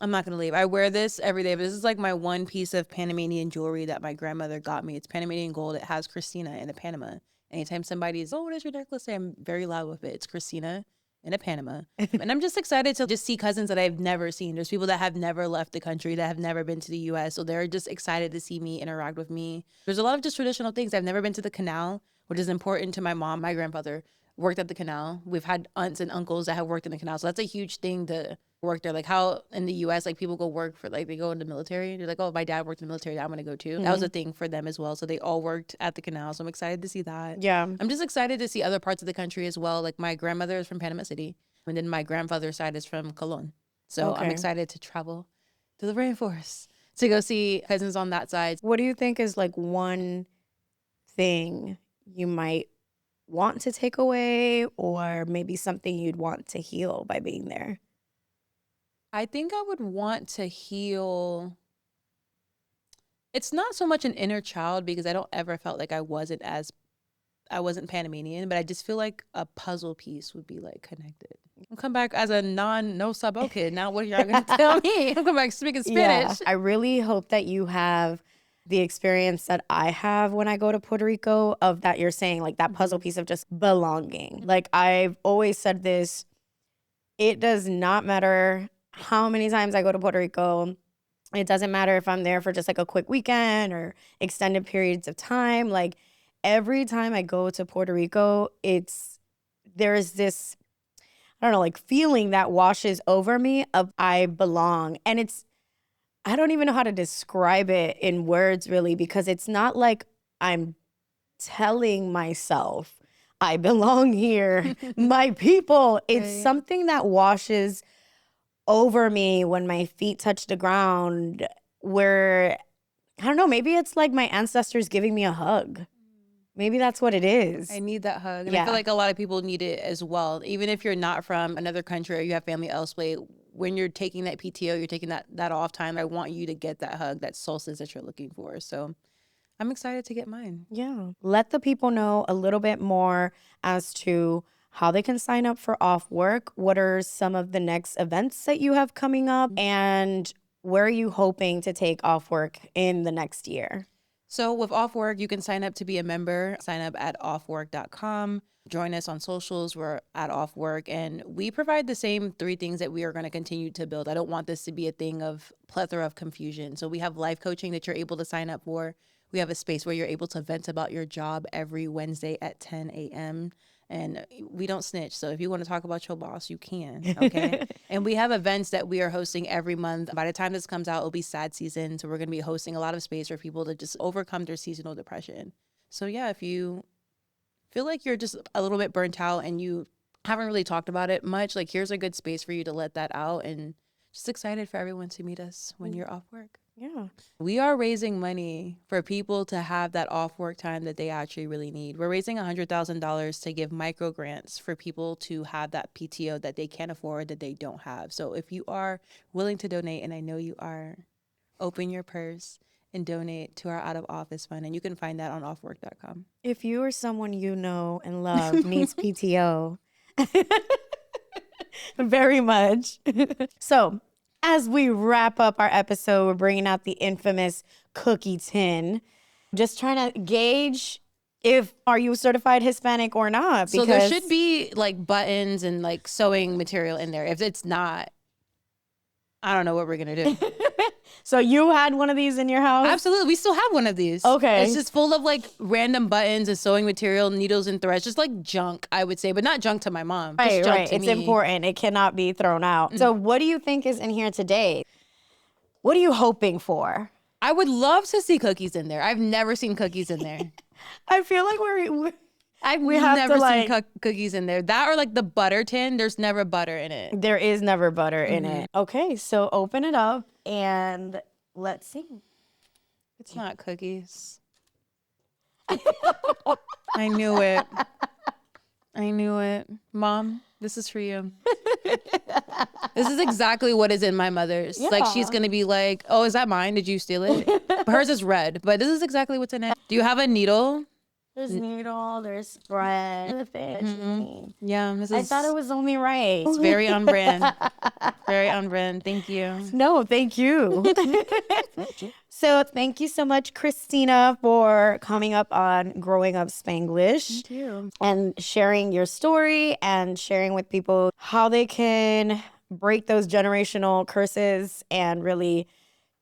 I'm not going to leave. I wear this every day, but this is like my one piece of Panamanian jewelry that my grandmother got me. It's Panamanian gold. It has Cristina in a Panama. Anytime somebody's, oh, what does your necklace say? I'm very loud with it. It's Cristina in a Panama. And I'm just excited to just see cousins that I've never seen. There's people that have never left the country, that have never been to the U.S. So they're just excited to see me, interact with me. There's a lot of just traditional things. I've never been to the canal, which is important to my mom. My grandfather worked at the canal. We've had aunts and uncles that have worked in the canal. So that's a huge thing to work there. Like how in the U.S., like people go work for, like they go in the military. They're like, oh, my dad worked in the military. I'm going to go too. That was a thing for them as well. So they all worked at the canal. So I'm excited to see that. Yeah. I'm just excited to see other parts of the country as well. Like my grandmother is from Panama City. And then my grandfather's side is from Colón. So I'm excited to travel to the rainforest to go see cousins on that side. What do you think is like one thing you might want to take away, or maybe something you'd want to heal by being there? I think I would want to heal. It's not so much an inner child because I don't ever felt like I wasn't Panamanian, but I just feel like a puzzle piece would be like connected. I'll come back as a no sabo kid. Now what are y'all gonna tell me? I'll come back speaking Spanish. Yeah, I really hope that you have the experience that I have when I go to Puerto Rico, of that you're saying, like that puzzle piece of just belonging. Like I've always said this, it does not matter how many times I go to Puerto Rico. It doesn't matter if I'm there for just like a quick weekend or extended periods of time. Like every time I go to Puerto Rico, there's this, I don't know, like feeling that washes over me of I belong. And I don't even know how to describe it in words really, because it's not like I'm telling myself I belong here, my people. It's Right. something that washes over me when my feet touch the ground, where, I don't know, maybe it's like my ancestors giving me a hug. Maybe that's what it is. I need that hug. And I Yeah. feel like a lot of people need it as well. Even if you're not from another country or you have family elsewhere, when you're taking that PTO, you're taking that off time, I want you to get that hug, that solstice that you're looking for. So I'm excited to get mine. Yeah. Let the people know a little bit more as to how they can sign up for Off-Worque. What are some of the next events that you have coming up? And where are you hoping to take Off-Worque in the next year? So with Off-Worque, you can sign up to be a member. Sign up at offwork.com. Join us on socials. We're at Off-Worque. And we provide the same 3 things that we are going to continue to build. I don't want this to be a thing of plethora of confusion. So we have life coaching that you're able to sign up for. We have a space where you're able to vent about your job every Wednesday at 10 a.m. And we don't snitch. So if you want to talk about your boss, you can. Okay. And we have events that we are hosting every month. By the time this comes out, it'll be sad season. So we're going to be hosting a lot of space for people to just overcome their seasonal depression. So yeah, if you feel like you're just a little bit burnt out and you haven't really talked about it much, like here's a good space for you to let that out, and just excited for everyone to meet us when you're off work. Yeah. We are raising money for people to have that off work time that they actually really need. We're raising $100,000 to give micro grants for people to have that PTO that they can't afford, that they don't have. So if you are willing to donate, and I know you are, open your purse and donate to our out of office fund. And you can find that on offwork.com. If you or someone you know and love needs PTO, very much. So as we wrap up our episode, we're bringing out the infamous cookie tin, just trying to gauge are you certified Hispanic or not. So there should be like buttons and like sewing material in there. If it's not, I don't know what we're going to do. So you had one of these in your house? Absolutely. We still have one of these. Okay. It's just full of like random buttons and sewing material, needles and threads, just like junk, I would say, but not junk to my mom. Just Right, junk right. to It's me. important. It cannot be thrown out. So what do you think is in here today? What are you hoping for? I would love to see cookies in there. I've never seen cookies in there. I feel like we're I've have to, never like- seen cookies in there. That or like the butter tin, there's never butter in it. there is never butter in it. Okay, so open it up and let's see. It's not cookies. I knew it. I knew it. Mom, this is for you. This is exactly what is in my mother's. Like, she's going to be like, oh, is that mine? Did you steal it? But hers is red, but this is exactly what's in it. Do you have a needle? There's needle, there's thread, the fish. Yeah, this is. I thought it was only right. It's very on brand. Very on brand. Thank you. No, thank you. So thank you so much, Cristina, for coming up on Growing Up Spanglish. Thank you. And sharing your story and sharing with people how they can break those generational curses and really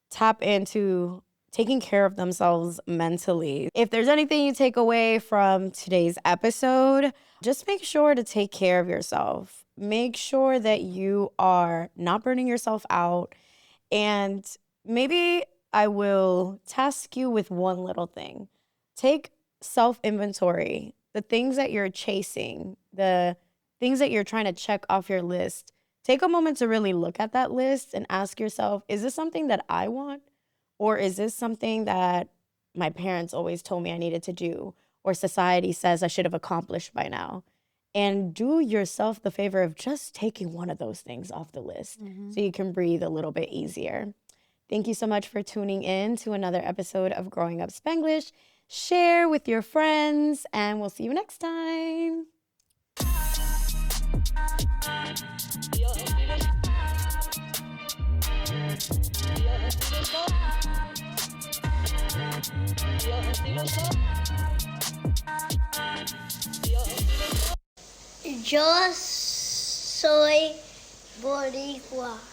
tap into taking care of themselves mentally. If there's anything you take away from today's episode, just make sure to take care of yourself. Make sure that you are not burning yourself out. And maybe I will task you with one little thing. Take self-inventory. The things that you're chasing, the things that you're trying to check off your list. Take a moment to really look at that list and ask yourself, is this something that I want? Or is this something that my parents always told me I needed to do? or society says I should have accomplished by now. And do yourself the favor of just taking one of those things off the list so you can breathe a little bit easier. Thank you so much for tuning in to another episode of Growing Up Spanglish. Share with your friends, and we'll see you next time. Yo soy boricua.